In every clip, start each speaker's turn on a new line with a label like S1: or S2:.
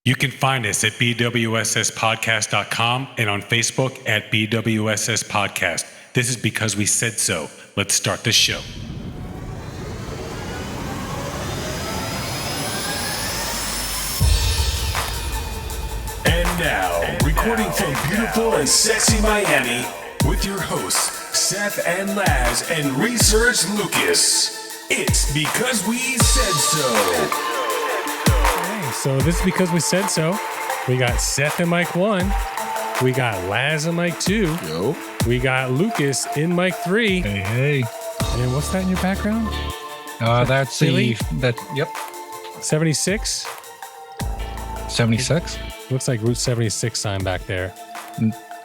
S1: You can find us at BWSSpodcast.com and on Facebook at BWSS Podcast. This is because we said so. Let's start the show.
S2: And now, recording from beautiful and sexy Miami, with your hosts, Seth and Laz and Research Lucas. It's because we said so.
S3: So this is because we said so. We got Seth in mic 1. We got Laz in mic 2.
S4: Yo.
S3: We got Lucas in mic 3.
S4: Hey.
S3: And what's that in your background?
S4: That's
S3: Philly?
S4: Yep.
S3: 76?
S4: 76?
S3: Looks like Route 76 sign back there.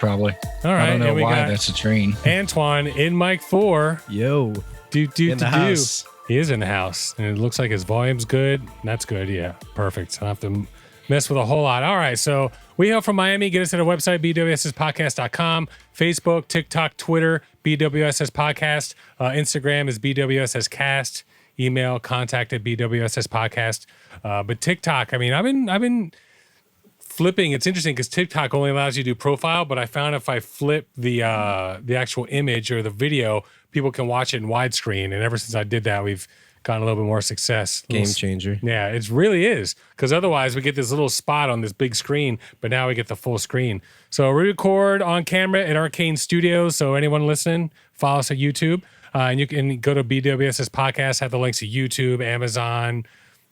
S4: Probably.
S3: All right.
S4: I don't know
S3: and we
S4: why
S3: got
S4: that's a train.
S3: Antoine in mic 4.
S5: Yo. In the house.
S3: He is in the house, and it looks like his volume's good. That's good, yeah. Perfect. I don't have to mess with a whole lot. All right, so we hail from Miami. Get us at our website, BWSSpodcast.com. Facebook, TikTok, Twitter, BWSS Podcast. Instagram is BWSS Cast. Email, contact at BWSS Podcast. But TikTok, I mean, I've been flipping. It's interesting because TikTok only allows you to do profile, but I found if I flip the actual image or the video, people can watch it in widescreen. And ever since I did that, we've gotten a little bit more success.
S5: Game changer.
S3: Yeah, it really is. Because otherwise we get this little spot on this big screen, but now we get the full screen. So we record on camera at Arcane Studios. So anyone listening, follow us on YouTube. And you can go to BWSS Podcast, have the links to YouTube, Amazon,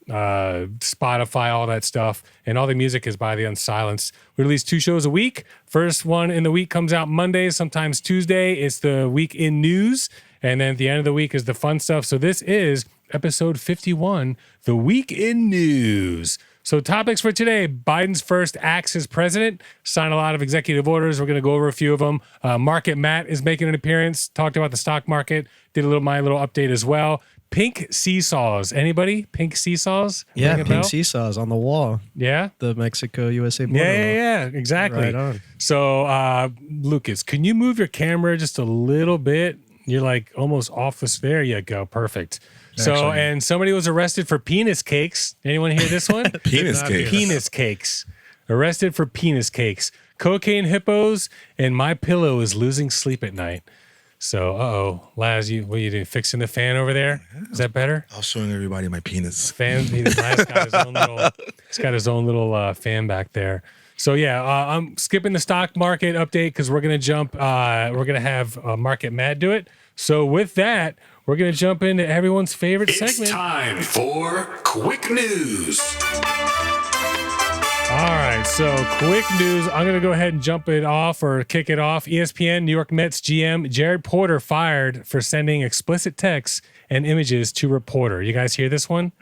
S3: Spotify, all that stuff. And all the music is by The Unsilenced. We release 2 shows a week. First one in the week comes out Monday, sometimes Tuesday. It's the week in news. And then at the end of the week is the fun stuff. So this is episode 51, the week in news. So topics for today: Biden's first acts as president, signed a lot of executive orders. We're going to go over a few of them. Market Matt is making an appearance, talked about the stock market, did my little update as well. Pink seesaws. Anybody? Pink seesaws?
S5: Yeah,
S3: Ring a
S5: pink
S3: bell?
S5: seesaws on the wall.
S3: Yeah?
S5: The Mexico-USA border
S3: Yeah,
S5: wall.
S3: exactly.
S5: Right on.
S3: So, Lucas, can you move your camera just a little bit? You're like almost off this. There you go. Perfect. So,
S4: Excellent.
S3: and somebody was arrested for penis cakes. Anyone hear this one?
S4: Penis cakes.
S3: Penis cakes. Arrested for penis cakes. Cocaine hippos, and MyPillow is losing sleep at night. So, Laz, what are you doing? Fixing the fan over there? Is that better?
S6: I was showing everybody my penis.
S3: Fan. He's got his own little fan back there. So yeah, I'm skipping the stock market update because we're gonna jump. We're gonna have Market Mad do it. So with that, we're gonna jump into everyone's favorite segment.
S2: It's time for Quick News.
S3: All right, so quick news. I'm going to go ahead and jump it off or kick it off. ESPN, New York Mets GM Jared Porter fired for sending explicit texts and images to reporter. You guys hear this one?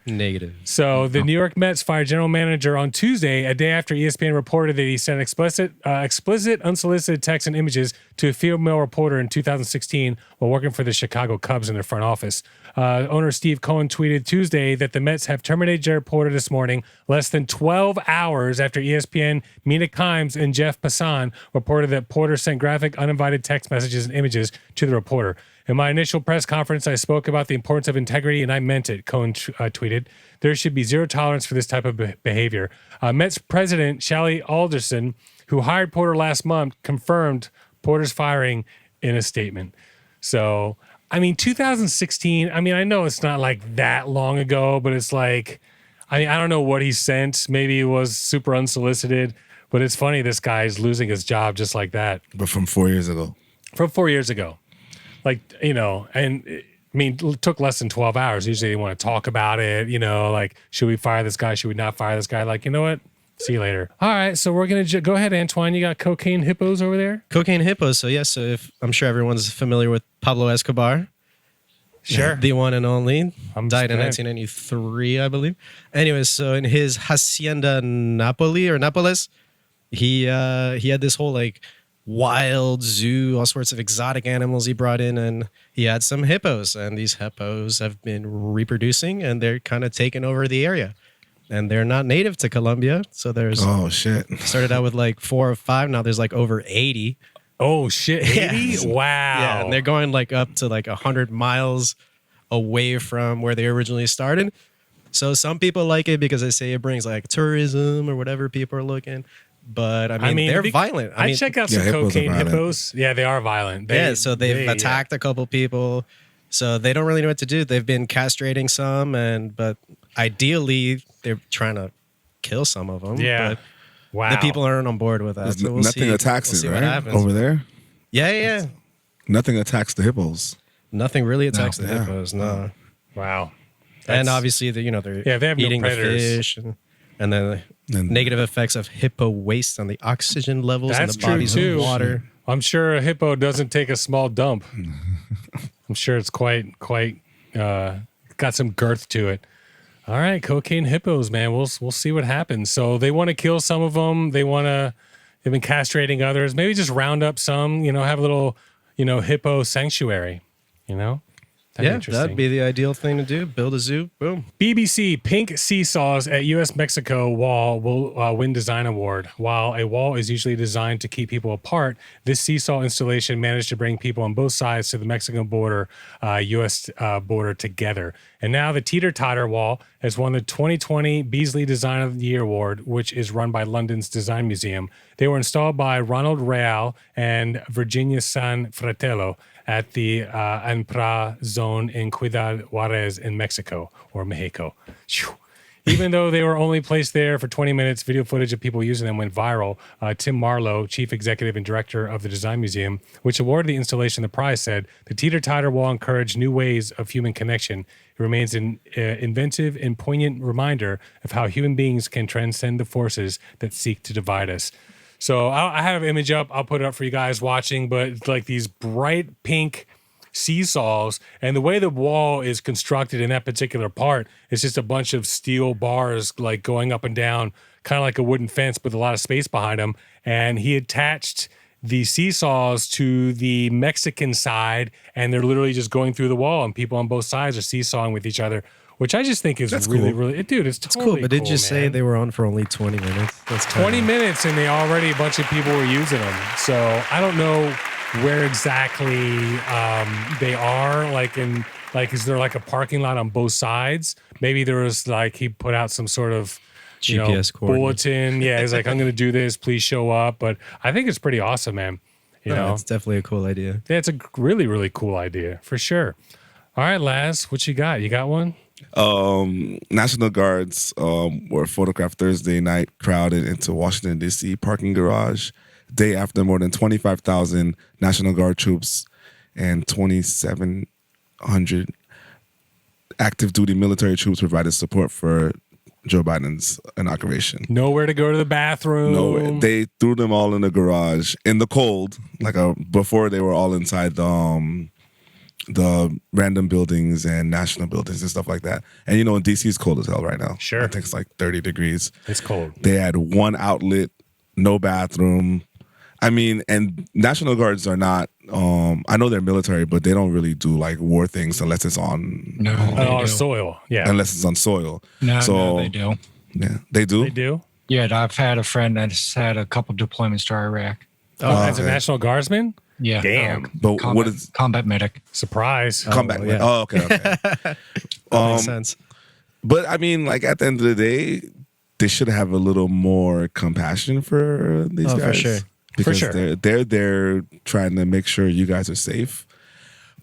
S5: Negative.
S3: So the New York Mets fired general manager on Tuesday, a day after ESPN reported that he sent explicit, unsolicited texts and images to a female reporter in 2016 while working for the Chicago Cubs in their front office. Owner Steve Cohen tweeted Tuesday that the Mets have terminated Jared Porter this morning, less than 12 hours after ESPN, Mina Kimes, and Jeff Passan reported that Porter sent graphic, uninvited text messages and images to the reporter. In my initial press conference, I spoke about the importance of integrity, and I meant it, Cohen tweeted. There should be zero tolerance for this type of behavior. Mets president Shelley Alderson, who hired Porter last month, confirmed Porter's firing in a statement. So, 2016, I know it's not like that long ago, but it's like, I don't know what he sent. Maybe it was super unsolicited, but it's funny this guy's losing his job just like that.
S6: But from 4 years ago.
S3: From 4 years ago. It took less than 12 hours. Usually they want to talk about it, like, should we fire this guy? Should we not fire this guy? Like, you know what? See you later. All right, so we're going to go ahead, Antoine. You got cocaine hippos over there?
S5: Cocaine hippos. So yes, if I'm sure everyone's familiar with Pablo Escobar.
S3: Sure.
S5: The one and only. Died in
S3: spent.
S5: 1993, I believe. Anyways, so in his Hacienda Nápoles, he had this whole wild zoo, all sorts of exotic animals he brought in, and he had some hippos, and these hippos have been reproducing, and they're kind of taking over the area. And they're not native to Colombia, so there's
S6: Oh, shit.
S5: started out with 4 or 5. Now there's over 80.
S3: Oh, shit. 80?
S5: Yeah.
S3: Wow.
S5: Yeah, and they're going up to 100 miles away from where they originally started. So some people like it because they say it brings like tourism or whatever people are looking. But I mean, they're violent.
S3: I check out some
S6: hippos are
S3: cocaine
S6: violent.
S3: hippos. Yeah, they are violent.
S5: so they've attacked a couple people. So they don't really know what to do. They've been castrating some, but ideally they're trying to kill some of them.
S3: Yeah.
S5: But
S3: Wow.
S5: the people aren't on board with that.
S6: There's
S5: So we'll
S6: nothing
S5: see.
S6: attacks
S5: We'll see
S6: it,
S5: what
S6: right?
S5: happens.
S6: Over there,
S5: Yeah.
S6: nothing attacks the hippos.
S5: Nothing really attacks the
S6: yeah.
S5: hippos. No.
S3: Wow.
S5: And obviously, they're
S3: Yeah, they have no
S5: eating the
S3: predators.
S5: fish, and then the negative effects of hippo waste on the oxygen levels in
S3: That's
S5: the
S3: true
S5: bodies
S3: too.
S5: of water.
S3: I'm sure a hippo doesn't take a small dump. I'm sure it's quite got some girth to it. All right, cocaine hippos, man. We'll see what happens. So they want to kill some of them. They've been castrating others. Maybe just round up some. Have a little, hippo sanctuary. That'd be interesting.
S5: That'd be the ideal thing to do. Build a zoo. Boom.
S3: BBC pink seesaws at U.S.-Mexico wall will win design award. While a wall is usually designed to keep people apart, this seesaw installation managed to bring people on both sides to the Mexican border, U.S. Border together. And now the teeter-totter wall has won the 2020 Beasley Design of the Year Award, which is run by London's Design Museum. They were installed by Ronald Real and Virginia San Fratello at the Anpra zone in Ciudad Juarez in Mexico, or Mexico. Phew. Even though they were only placed there for 20 minutes, video footage of people using them went viral. Tim Marlowe, chief executive and director of the Design Museum, which awarded the installation the prize, said, "The teeter-totter will encourage new ways of human connection. It remains an inventive and poignant reminder of how human beings can transcend the forces that seek to divide us." So I have an image up. I'll put it up for you guys watching, but it's like these bright pink seesaws, and the way the wall is constructed in that particular part is just a bunch of steel bars like going up and down, kind of like a wooden fence with a lot of space behind them. And he attached the seesaws to the Mexican side, and they're literally just going through the wall, and people on both sides are seesawing with each other, which I just think is really, dude, it's totally
S5: Cool. But did you say
S3: man.
S5: they were on for only 20 minutes? That's
S3: 20 minutes, and a bunch of people were using them. So I don't know where exactly they are. Is there like a parking lot on both sides? Maybe there was he put out some sort of
S5: GPS coordinates.
S3: bulletin. Yeah, he's like, I'm going to do this. Please show up. But I think it's pretty awesome, man. You know,
S5: it's definitely a cool idea.
S3: yeah, it's a really, really cool idea for sure. All right, Laz, what you got? You got one?
S6: National Guards were photographed Thursday night crowded into Washington, D.C. parking garage day after more than 25,000 National Guard troops and 2,700 active duty military troops provided support for Joe Biden's inauguration.
S3: Nowhere to go to the bathroom.
S6: No, they threw them all in the garage in the cold, before they were all inside the random buildings and national buildings and stuff like that. And in DC is cold as hell right now.
S3: Sure.
S6: I think it's like 30 degrees.
S3: It's cold.
S6: They had one outlet, no bathroom. I mean, and National Guards are not, I know they're military, but they don't really do war things unless it's on
S3: soil. Yeah.
S6: unless it's on soil.
S4: No, they do.
S6: Yeah, they do.
S3: They do?
S4: Yeah, I've had a friend that's had a couple deployments to Iraq.
S3: Oh, as a
S6: okay.
S3: National Guardsman?
S4: Yeah.
S3: Damn.
S6: But
S4: combat,
S6: what is
S4: combat medic?
S3: Surprise.
S6: combat?
S5: yeah.
S6: Oh, okay.
S5: That makes sense.
S6: But I mean, at the end of the day, they should have a little more compassion for these guys.
S5: For sure.
S6: Because
S3: sure.
S6: they're there trying to make sure you guys are safe.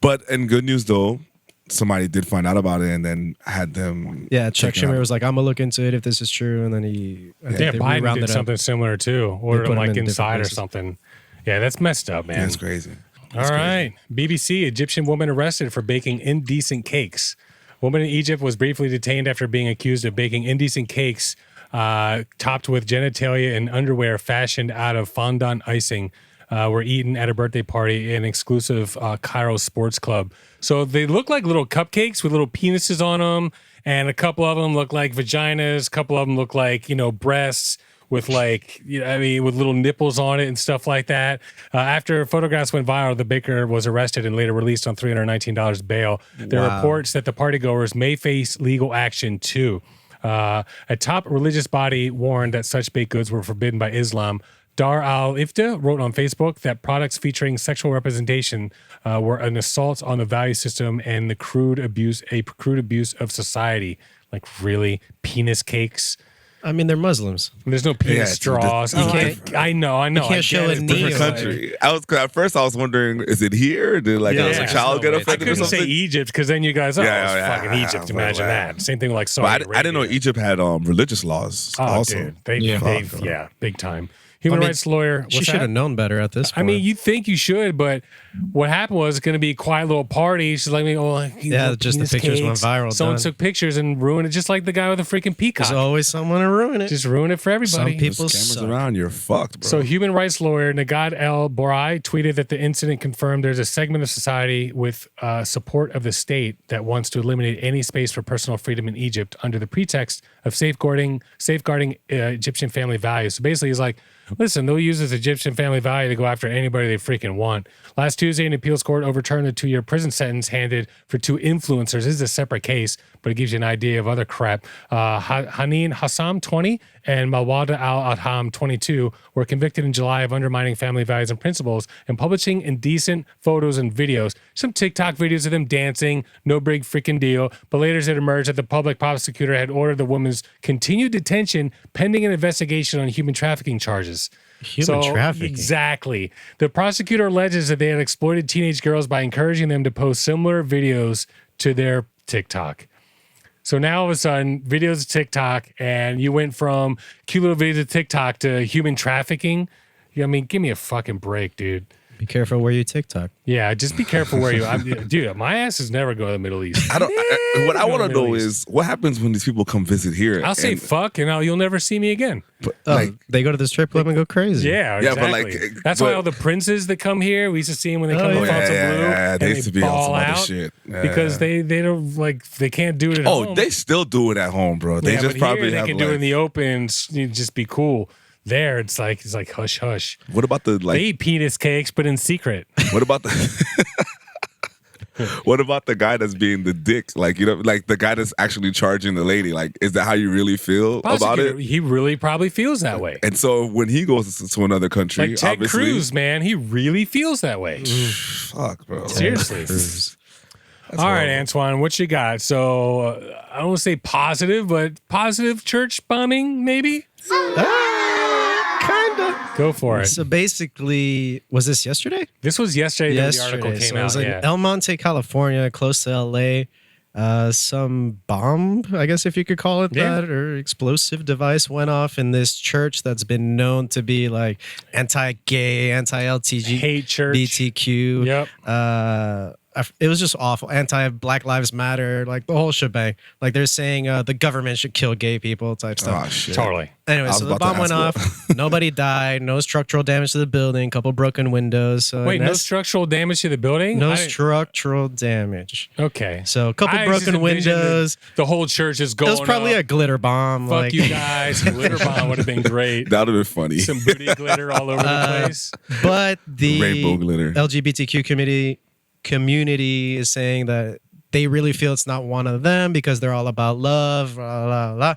S6: But in good news though, somebody did find out about it and then had them.
S5: Yeah, Chuck
S6: taken
S5: Schumer
S6: out.
S5: was like, I'm going to look into it if this is true. And then
S3: Yeah, Biden did something similar too. Ordered
S5: put
S3: them
S5: him in different
S3: inside or
S5: places.
S3: something. Yeah, that's messed up, man.
S6: Yeah, it's crazy.
S3: All right. BBC, Egyptian woman arrested for baking indecent cakes. Woman in Egypt was briefly detained after being accused of baking indecent cakes topped with genitalia and underwear fashioned out of fondant icing were eaten at a birthday party in an exclusive Cairo sports club. So they look like little cupcakes with little penises on them, and a couple of them look like vaginas, a couple of them look like, breasts with with little nipples on it and stuff like that. After photographs went viral, the baker was arrested and later released on $319 bail. There are reports that the partygoers may face legal action too. A top religious body warned that such baked goods were forbidden by Islam. Dar al-Ifta wrote on Facebook that products featuring sexual representation were an assault on the value system and a crude abuse of society. Like really penis cakes.
S5: I mean, they're Muslims.
S3: There's no penis
S6: Yeah, it's
S3: straws.
S6: different.
S3: I know.
S5: You can't show a knee.
S6: Different country. At first I was wondering, is it here? Did like
S3: Yeah.
S6: a child get
S5: No way.
S3: I
S6: affected or
S3: couldn't say
S6: something?
S3: Egypt because then you guys, it's
S6: Yeah,
S3: fucking Egypt. Imagine
S6: yeah.
S3: that. Same thing with like
S6: But
S3: Saudi
S6: I didn't know
S3: Arabia.
S6: Egypt had religious laws
S3: Oh,
S6: also.
S3: dude.
S4: Yeah.
S3: Big time. Human
S5: I mean,
S3: rights lawyer.
S5: She
S3: what's
S5: should
S3: that?
S5: have known better at this point.
S3: I mean, you think you should, but what happened was it's going to be a quiet little party. She's like,
S5: Yeah, just the
S3: penis
S5: pictures went
S3: cakes.
S5: viral,
S3: Someone
S5: done.
S3: took pictures and ruined it, just like the guy with the freaking peacock.
S5: there's always someone to ruin it.
S3: Just ruin it for everybody.
S5: Some people
S6: There's cameras
S5: suck.
S6: around, you're fucked, bro.
S3: So, human rights lawyer Nagad El Borai tweeted that the incident confirmed there's a segment of society with support of the state that wants to eliminate any space for personal freedom in Egypt under the pretext of safeguarding Egyptian family values. So basically, he's like, listen, they'll use this Egyptian family value to go after anybody they freaking want. Last Tuesday, an appeals court overturned the 2-year prison sentence handed for 2 influencers. This is a separate case, but it gives you an idea of other crap. Haneen Hassam, 20, and Mawada Al-Adham, 22, were convicted in July of undermining family values and principles and publishing indecent photos and videos. Some TikTok videos of them dancing, no big freaking deal. But later it emerged that the public prosecutor had ordered the woman's continued detention pending an investigation on human trafficking charges.
S5: Human trafficking.
S3: Exactly. The prosecutor alleges that they had exploited teenage girls by encouraging them to post similar videos to their TikTok. So now all of a sudden, videos of TikTok, and you went from cute little videos of TikTok to human trafficking. I mean, give me a fucking break, dude.
S5: Be careful where you TikTok.
S3: Yeah, just be careful where dude, my ass is never going to the Middle East.
S6: What I want to know
S3: Middle East.
S6: is what happens when these people come visit here.
S3: I'll say
S6: and-
S3: fuck, and you'll never see me again.
S6: but,
S5: They go to the strip club and go crazy.
S3: Yeah,
S6: Yeah,
S3: exactly.
S6: but like-
S3: that's why
S6: but-
S3: all the princes that come here, we used to see them when they come to
S5: yeah.
S3: Fontainebleau,
S6: Yeah,
S3: and
S6: they used to be on
S3: ball
S6: some other
S3: out
S6: shit. Yeah.
S3: because they don't they can't do it at home.
S6: Oh, they still do it at home, bro. They
S3: yeah,
S6: just
S3: but
S6: probably
S3: here they
S6: have
S3: can
S6: like,
S3: do it in the open, you just be cool. There, it's like hush hush.
S6: what about the
S3: They
S6: like?
S3: eat penis cakes, but in secret.
S6: What about the? What about the guy that's being the dick? Like, you know, like the guy that's actually charging the lady. Like, is that how you really feel about
S3: Prosecutor,
S6: it?
S3: he really probably feels that way.
S6: And so when he goes to another country,
S3: Like Ted
S6: obviously,
S3: Cruz, man, he really feels that way.
S6: fuck, bro.
S3: Seriously. All right, Antoine, what you got? So I don't want to say positive, but positive church bombing, maybe?
S5: Kinda.
S3: Go for it.
S5: So basically, was this yesterday?
S3: This was yesterday that the article came
S5: So it
S3: out.
S5: was in
S3: Yeah.
S5: El Monte, California, close to LA. Some bomb, I guess if you could call it
S3: Yeah.
S5: that, or explosive device went off in this church that's been known to be like anti-gay, anti-LTG,
S3: Hate church.
S5: BTQ.
S3: Yep.
S5: It was just awful. Anti-Black Lives Matter, like the whole shebang. Like they're saying the government should kill gay people type stuff.
S6: Oh shit.
S3: Totally.
S5: Anyway,
S6: I was
S5: so the
S6: about to
S5: bomb went
S6: ask
S5: off. Nobody died. No structural damage to the building. Couple broken windows. So
S3: Wait, no
S5: that's-
S3: structural damage to the building?
S5: no
S3: I didn't-
S5: structural damage.
S3: Okay.
S5: So a couple
S3: I just
S5: broken
S3: envisioned
S5: windows.
S3: The whole church is
S5: It
S3: going
S5: was probably
S3: up.
S5: a glitter bomb.
S3: Fuck
S5: like,
S3: you guys. Glitter bomb would have been great.
S6: That would have been funny.
S3: Some booty glitter all over the place.
S5: But the
S6: Rainbow glitter.
S5: LGBTQ community is saying that they really feel it's not one of them because they're all about love. Blah, blah, blah.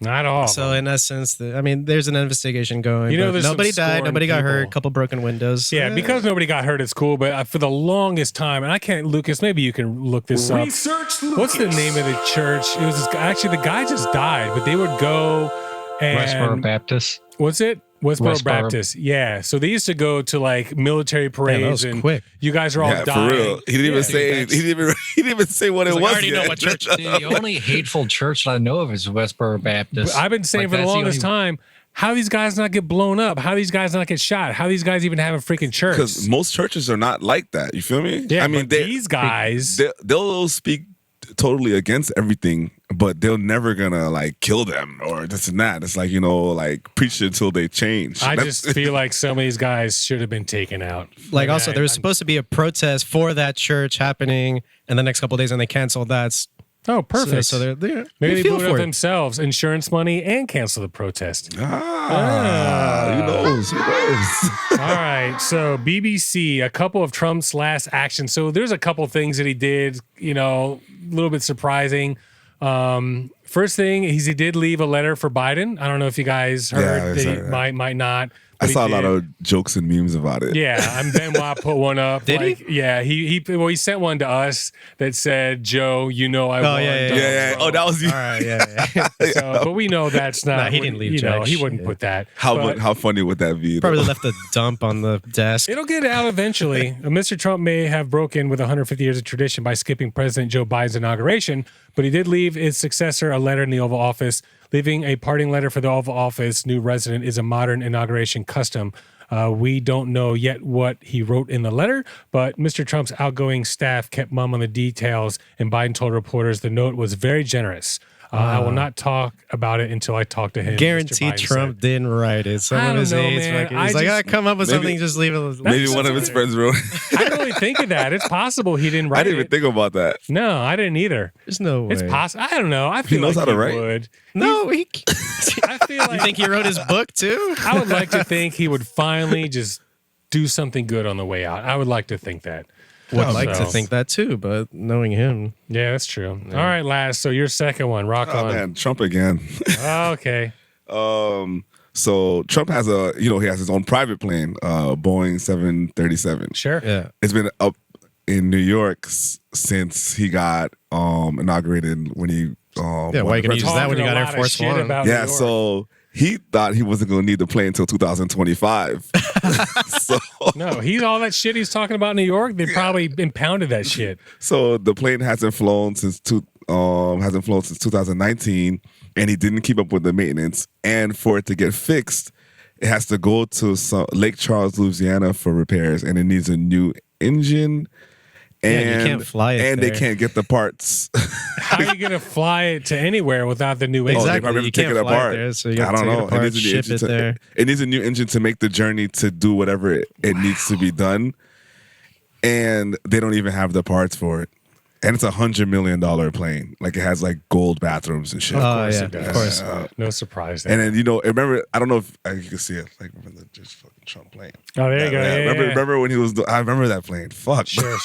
S3: Not all.
S5: So in essence, there's an investigation going.
S3: You know,
S5: but
S3: there's some
S5: nobody died.
S3: scorned
S5: Nobody got hurt.
S3: people.
S5: Couple broken windows.
S3: Yeah, because nobody got hurt, it's cool. But for the longest time, and I can't, Lucas, maybe you can look this up.
S2: Research
S3: What's the
S2: Lucas.
S3: name of the church? It was actually the guy just died, but they would go and
S4: Westboro Baptist.
S3: what's it? Westboro
S4: Westboro.
S3: Baptist. Yeah. So they used to go to like military parades,
S5: was
S3: and
S5: quick.
S3: you guys are all
S6: Yeah,
S3: dying.
S6: for real. He didn't even
S3: Yeah.
S6: say. He didn't even say what it
S4: Like,
S6: was.
S4: I already know
S6: yet.
S4: what church. The only hateful church that I know of is Westboro Baptist.
S3: But I've been saying
S4: Like,
S3: for the
S4: that's
S3: longest
S4: only-
S3: time, how these guys not get blown up? How these guys not get shot? How these guys even have a freaking church?
S6: Because most churches are not like that. You feel me?
S3: Yeah,
S6: I mean,
S3: but these guys.
S6: they'll speak totally against everything, but they're never gonna like kill them or this and that. It's like, you know, like preach it until they change.
S3: I
S6: That's-
S3: just feel like some of these guys should have been taken out.
S5: Like
S3: I-
S5: also, there was supposed to be a protest for that church happening in the next couple of days, and they canceled that.
S3: Oh, perfect.
S5: So they're
S3: Maybe they
S5: feel
S3: blew it
S5: for
S3: up
S5: it.
S3: themselves, insurance money, and cancel the protest.
S6: who knows? Who knows?
S3: All right. So BBC, a couple of Trump's last actions. So there's a couple things that he did, you know, a little bit surprising. First thing is he did leave a letter for Biden. I don't know if you guys
S6: Yeah, I
S3: heard that he
S6: heard that.
S3: might not.
S6: I saw a lot of jokes and memes about it.
S3: Yeah, and Benoit put one up.
S5: Did
S3: he? Yeah, he sent one to us that said, "Joe, you know I won."
S6: Yeah. Oh, that was you.
S5: All right, yeah.
S3: So, but we know that's not.
S5: Nah, he didn't leave
S3: You know,
S5: jack
S3: he wouldn't
S5: shit.
S3: put that.
S6: How funny would that be?
S5: Probably left a dump on the desk.
S3: It'll get out eventually. Mr. Trump may have broken with 150 years of tradition by skipping President Joe Biden's inauguration, but he did leave his successor a letter in the Oval Office. Leaving a parting letter for the Oval Office new resident is a modern inauguration custom. We don't know yet what he wrote in the letter, but Mr. Trump's outgoing staff kept mum on the details, and Biden told reporters the note was very generous. I will not talk about it until I talk to him.
S5: Guaranteed
S3: Mr. Biden
S5: Trump
S3: said.
S5: didn't write it. Some
S3: I
S5: of
S3: don't
S5: his
S3: know,
S5: aides
S3: man.
S5: fucking, he's like, come up with something, just leave it.
S6: Maybe one of his friends wrote.
S3: I didn't really think of that. It's possible he didn't write
S6: I didn't even
S3: it.
S6: think about that.
S3: No, I didn't either.
S5: There's no way.
S3: It's possible. I don't know. I feel
S6: knows
S3: like
S6: how to
S3: he
S6: write?
S3: would.
S5: No,
S3: I feel like
S5: you think he wrote his book too?
S3: I would like to think he would finally just do something good on the way out. I would like to think that.
S5: Would like to
S3: So-
S5: think that too, but knowing him,
S3: Yeah, that's true. All right, Laz. So your second one, rock
S6: Oh
S3: on.
S6: man, Trump again.
S3: Okay.
S6: So Trump has he has his own private plane, Boeing 737.
S3: Sure.
S5: yeah.
S6: It's been up in New York since he got inaugurated when he
S5: Yeah,
S6: won
S5: why you
S6: the
S5: gonna use
S6: presidency.
S5: that when you got
S3: Talking a
S5: Air
S3: lot of
S5: Force
S3: shit
S5: One?
S3: about
S6: Yeah,
S3: New York.
S6: so he thought he wasn't going to need the plane until 2025. so
S3: No, he's all that shit he's talking about in New York. They probably impounded that shit.
S6: so the plane hasn't flown since 2019, and he didn't keep up with the maintenance. And for it to get fixed, it has to go to Lake Charles, Louisiana for repairs, and it needs a new engine. And
S5: Yeah, you can't fly it
S6: and they
S5: there.
S6: can't get the parts.
S3: How are you gonna fly it to anywhere without the new engine?
S6: Oh, they
S5: Exactly.
S6: probably
S5: You
S6: have to take
S5: can't
S6: it
S5: fly it
S6: apart.
S5: there, so you
S6: I
S5: gotta
S6: don't
S5: take it
S6: know.
S5: apart,
S6: needs a new
S5: ship
S6: engine
S5: it there.
S6: It needs a new engine to make the journey to do whatever it needs to be done. And they don't even have the parts for it. And it's $100 million plane. Like it has like gold bathrooms and shit.
S3: Of
S5: Oh
S3: course
S5: yeah,
S3: it does.
S5: of course.
S3: No surprise there.
S6: And then remember, I don't know if you can see it. Like remember the just fucking Trump plane.
S3: Oh, there you go. Yeah, yeah.
S6: Remember when he was? I remember that plane. Fuck.
S3: Sure.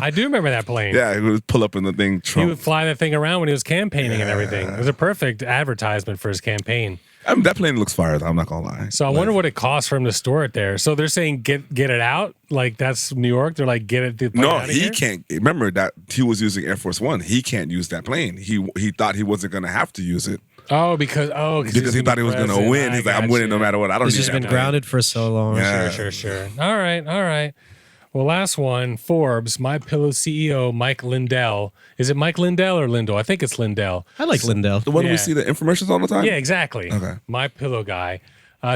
S3: I do remember that plane.
S6: Yeah, he would pull up in the thing.
S3: He
S6: Trump.
S3: would fly that thing around when he was campaigning and everything. It was a perfect advertisement for his campaign.
S6: I mean, that plane looks fire. I'm not gonna lie.
S3: So I wonder what it costs for him to store it there. So they're saying get it out, like that's New York. They're like get it. The plane
S6: No,
S3: out of
S6: he
S3: here?
S6: can't. Remember that he was using Air Force One. He can't use that plane. He thought he wasn't gonna have to use it
S3: Oh, because
S6: he thought he was gonna win. He's like, I'm winning no matter what. I don't
S5: He's
S6: need
S5: just
S6: that
S5: been
S6: plane.
S5: grounded for so long.
S6: Yeah.
S3: Sure. All right. Well, last one, Forbes, MyPillow CEO Mike Lindell. Is it Mike Lindell or Lindell? I think it's Lindell.
S5: I like Lindell.
S6: The one
S3: Yeah.
S6: we see the infomercials all the time.
S3: Yeah, exactly.
S6: Okay.
S3: MyPillow guy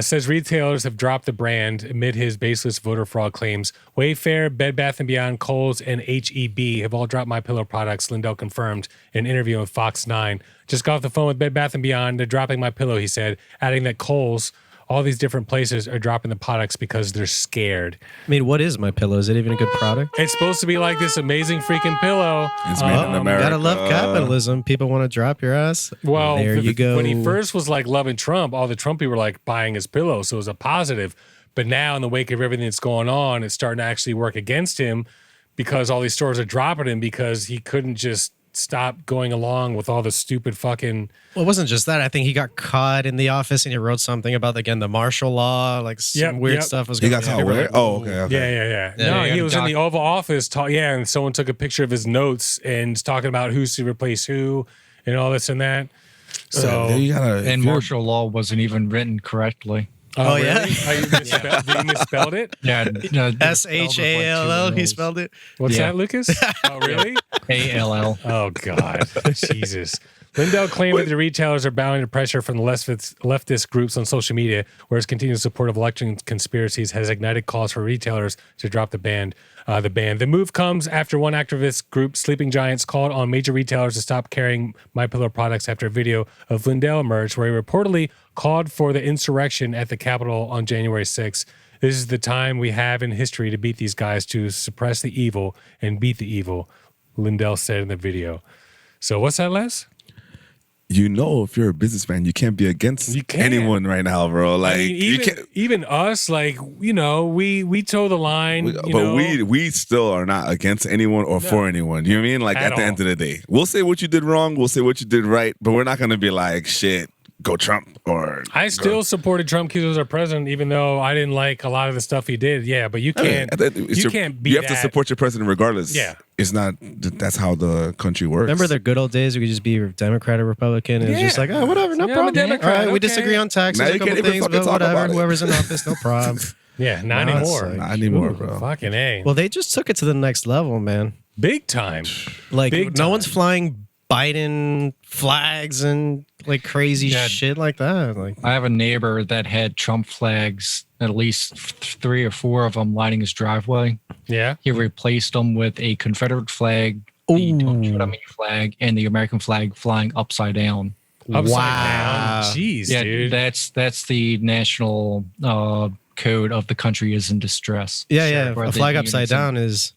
S3: says retailers have dropped the brand amid his baseless voter fraud claims. Wayfair, Bed Bath & Beyond, Kohl's, and HEB have all dropped MyPillow products, Lindell confirmed in an interview with Fox 9. Just got off the phone with Bed Bath & Beyond. They're dropping MyPillow, he said, adding that Kohl's, all these different places are dropping the products because they're scared.
S5: I mean, what is MyPillow? Is it even a good product?
S3: It's supposed to be like this amazing freaking pillow.
S6: It's made in America.
S5: Gotta love capitalism. People want to drop your ass.
S3: Well,
S5: there you go.
S3: when he first was like loving Trump, all the Trump people were like buying his pillow. So it was a positive. But now in the wake of everything that's going on, it's starting to actually work against him because all these stores are dropping him because he couldn't just stop going along with all the stupid fucking.
S5: Well, it wasn't just that. I think he got caught in the office and he wrote something about, again, the martial law. Like some weird
S3: Yep.
S5: stuff was
S6: He
S5: going
S6: got
S5: on.
S6: caught
S5: They were
S6: where?
S5: like,
S6: Oh, okay.
S3: Yeah.
S4: Yeah,
S3: No,
S4: they
S3: he
S4: got
S3: was in the
S4: doc-
S3: Oval Office. And someone took a picture of his notes and talking about who's to replace who and all this and that. So,
S6: you gotta.
S4: And martial law wasn't even written correctly.
S5: Oh, yeah?
S3: really? Oh, you misspelled it?
S4: Yeah,
S5: SHALL. He spelled it.
S3: What's
S4: Yeah.
S3: that, Lucas? Oh, really?
S4: ALL.
S3: Oh, God. Jesus. Lindell claimed that the retailers are bowing to pressure from the leftist groups on social media, whereas continued support of election conspiracies has ignited calls for retailers to drop the ban. The move comes after one activist group, Sleeping Giants, called on major retailers to stop carrying MyPillow products after a video of Lindell emerged where he reportedly called for the insurrection at the Capitol on January 6th. This is the time we have in history to beat these guys, to suppress the evil and beat the evil, Lindell said in the video. So what's that, Les?
S6: You know, if you're a businessman, you can't be against
S3: You can't.
S6: anyone right now, bro. Like
S3: I mean,
S6: you can't.
S3: even us, like, you know, we toe the line.
S6: We still are not against anyone or for anyone. You know what I mean? Like
S3: At
S6: at the
S3: all.
S6: end of the day, we'll say what you did wrong, we'll say what you did right, but we're not gonna be like shit. go Trump or
S3: I still supported Trump because he was our president, even though I didn't like a lot of the stuff he did. Yeah, but you can't. You can't be.
S6: You have to support your president regardless.
S3: Yeah.
S6: It's not. That's how the country works.
S5: Remember the good old days? We could just be Democrat or Republican, and it's just like, oh, whatever, no
S3: Yeah, I'm a
S5: problem.
S3: Democrat,
S5: All right, we
S3: okay.
S5: disagree on taxes,
S6: Now
S5: a
S6: you
S5: couple
S6: can't even
S5: things,
S6: fucking
S5: but
S6: talk
S5: whatever.
S6: about it.
S5: Whoever's in office, no problem.
S3: Yeah, not
S5: No, it's
S3: anymore.
S5: like-
S6: Not anymore,
S3: Ooh,
S6: bro.
S3: Fucking A.
S5: Well, they just took it to the next level, man.
S3: Big time.
S5: Like,
S3: Big
S5: no
S3: time.
S5: one's flying Biden flags and like crazy
S4: Yeah.
S5: shit like that. Like,
S4: I have a neighbor that had Trump flags, at least 3 or 4 of them lining his driveway.
S3: Yeah.
S4: He replaced them with a Confederate flag, the Don't Tread on Me flag, and the American flag flying upside down.
S3: Upside
S5: Wow.
S3: down. Jeez,
S4: Yeah,
S3: dude.
S4: that's the national code of the country is in distress.
S5: yeah,
S4: Where
S5: a
S4: the
S5: flag
S4: units
S5: upside down is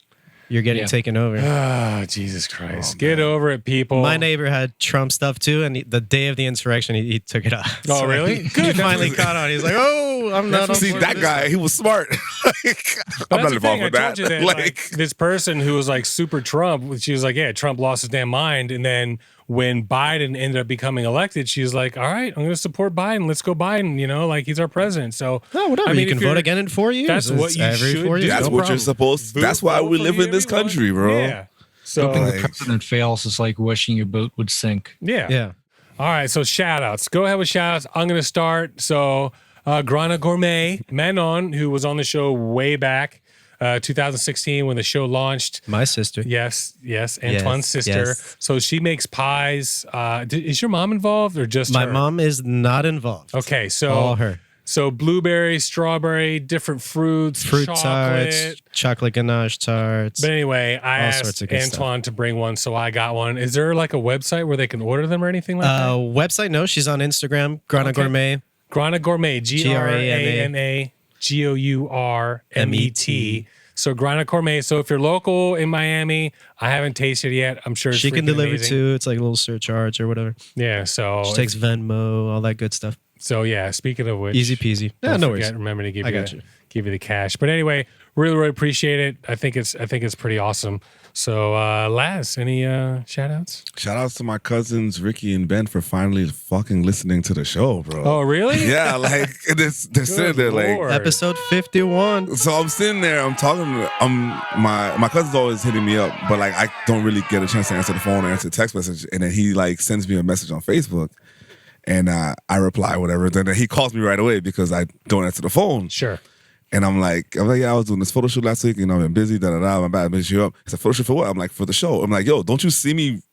S5: you're getting
S4: Yeah.
S5: taken over.
S3: Ah, Jesus Christ. Get over it, people.
S5: My neighbor had Trump stuff too, and the day of the insurrection, he took it off.
S3: Oh, really?
S5: He
S3: Good.
S5: finally caught on. He's like, "Oh, I'm not." on
S6: See
S5: board
S6: that
S5: with
S6: guy, he was smart. Like, I'm not
S3: That's the
S6: involved
S3: thing,
S6: with
S3: I
S6: that.
S3: told you that, like, this person who was like super Trump, she was like, yeah, Trump lost his damn mind. And then when Biden ended up becoming elected, she was like, all right, I'm going to support Biden. Let's go Biden. You know, like he's our president. So,
S5: Oh, whatever.
S3: I mean,
S5: you can
S3: if you're-
S5: vote again in 4 years.
S3: That's what
S5: It's
S3: you
S5: every
S3: should
S5: 4
S3: do.
S5: years.
S6: That's
S5: no
S6: what you're
S5: problem.
S6: supposed. That's why
S3: Vote
S6: we
S3: for
S6: live
S3: the
S6: in this
S3: everyone.
S6: country, bro.
S3: Yeah. So,
S4: When
S6: Like-
S4: the president fails, it's like wishing your boat would sink.
S3: yeah.
S5: Yeah.
S3: All right, so shout outs. Go ahead with shout outs. I'm going to start. So, Grana Gourmet, Manon, who was on the show way back, 2016 when the show launched.
S5: My sister.
S3: Yes, Antoine's sister.
S5: yes.
S3: So she makes pies. Is your mom involved or just
S5: My
S3: her?
S5: mom is not involved.
S3: Okay, so
S5: All her.
S3: So blueberry, strawberry, different fruits,
S5: Fruit
S3: chocolate.
S5: tarts, chocolate ganache tarts.
S3: But anyway, I
S5: All
S3: asked
S5: sorts of good
S3: Antoine to bring one, so I got one. Is there like a website where they can order them or anything like that?
S5: Website, no, she's on Instagram, Grana
S3: Okay.
S5: Gourmet.
S3: Grana Gourmet, GRANA GOURMET. So Grana Gourmet. So if you're local in Miami, I haven't tasted it yet. I'm sure it's
S5: She can
S3: freaking
S5: deliver
S3: amazing.
S5: too. It's like a little surcharge or whatever.
S3: Yeah. So
S5: She takes Venmo, all that good stuff.
S3: So yeah. Speaking of which,
S5: Easy peasy. Yeah,
S3: don't
S5: no
S3: forget,
S5: worries.
S3: remember to give
S5: I
S3: you,
S5: got you.
S3: give you the cash. But anyway, really appreciate it. I think it's pretty awesome. So Laz, any shout outs?
S6: Shout outs to my cousins Ricky and Ben for finally fucking listening to the show, bro.
S3: Oh really?
S6: Yeah, like they're sitting there like.
S3: Lord.
S5: Episode 51.
S6: So I'm sitting there, I'm talking to my cousin's always hitting me up, but like I don't really get a chance to answer the phone or answer the text message. And then he like sends me a message on Facebook and I reply, whatever. Then he calls me right away because I don't answer the phone.
S3: Sure.
S6: And I'm like, yeah, I was doing this photo shoot last week, you know, I've been busy, my bad, I missed you up. He said, photo shoot for what? I'm like, for the show. I'm like, yo, don't you see me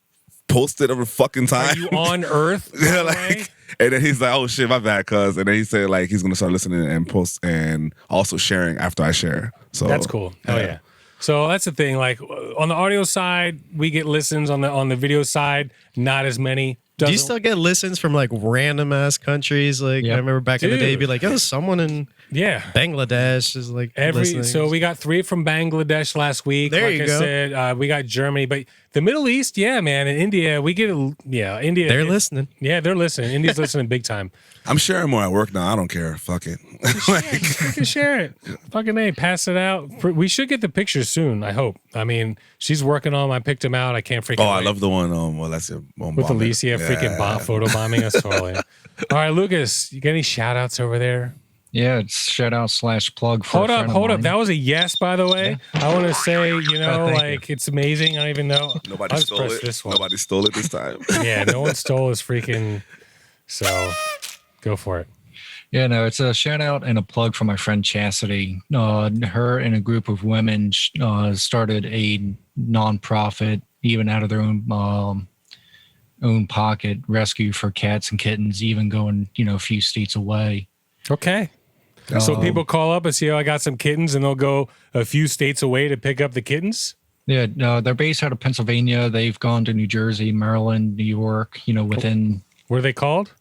S6: post it every fucking time?
S3: Are you on Earth? by
S6: Yeah,
S3: the way?
S6: like, and then he's like, oh shit, my bad, cuz. And then he said like he's gonna start listening and post and also sharing after I share. So
S3: That's cool. Oh yeah. So that's the thing. Like on the audio side, we get listens. On the video side, not as many.
S5: Do you
S3: Doesn't-
S5: still get listens from like random ass countries? Like
S4: Yep.
S5: I remember back in the day,
S3: Dude.
S5: be like, yo, someone in
S3: Yeah.
S5: Bangladesh is like listening.
S3: So we got 3 from Bangladesh last week.
S5: There
S3: like
S5: you
S3: I
S5: go.
S3: said, we got Germany, but the Middle East, yeah, man, and India, we get India.
S5: They're listening.
S3: Yeah, they're listening. India's listening big time.
S6: I'm sharing more at work now. I don't care. Fuck it.
S3: Fucking share it. Fucking A, pass it out. We should get the pictures soon, I hope. I mean, she's working on them. I picked them out. I can't freaking
S6: I
S3: wait.
S6: love the one. Well, that's it.
S3: With Alicia freaking photo bombing us totally. All right, Lucas, you got any shout outs over there?
S4: Yeah, it's shout out / plug for
S3: Hold
S4: a
S3: up,
S4: friend of
S3: hold up.
S4: mine.
S3: That was a yes, by the way. I want to say,
S5: Thank
S3: like it's amazing. I don't even know.
S6: Nobody
S3: I'll just
S6: stole
S3: press
S6: it.
S3: This one.
S6: Nobody stole it this time.
S3: Yeah, no one stole his freaking. So, go for it.
S4: Yeah, no, it's a shout out and a plug for my friend Chastity. Her and a group of women started a nonprofit, even out of their own pocket, rescue for cats and kittens, even going a few states away.
S3: Okay. So people call up and say, "Oh, I got some kittens," and they'll go a few states away to pick up the kittens.
S4: Yeah, no, they're based out of Pennsylvania. They've gone to New Jersey, Maryland, New York. Within.
S3: What are they called?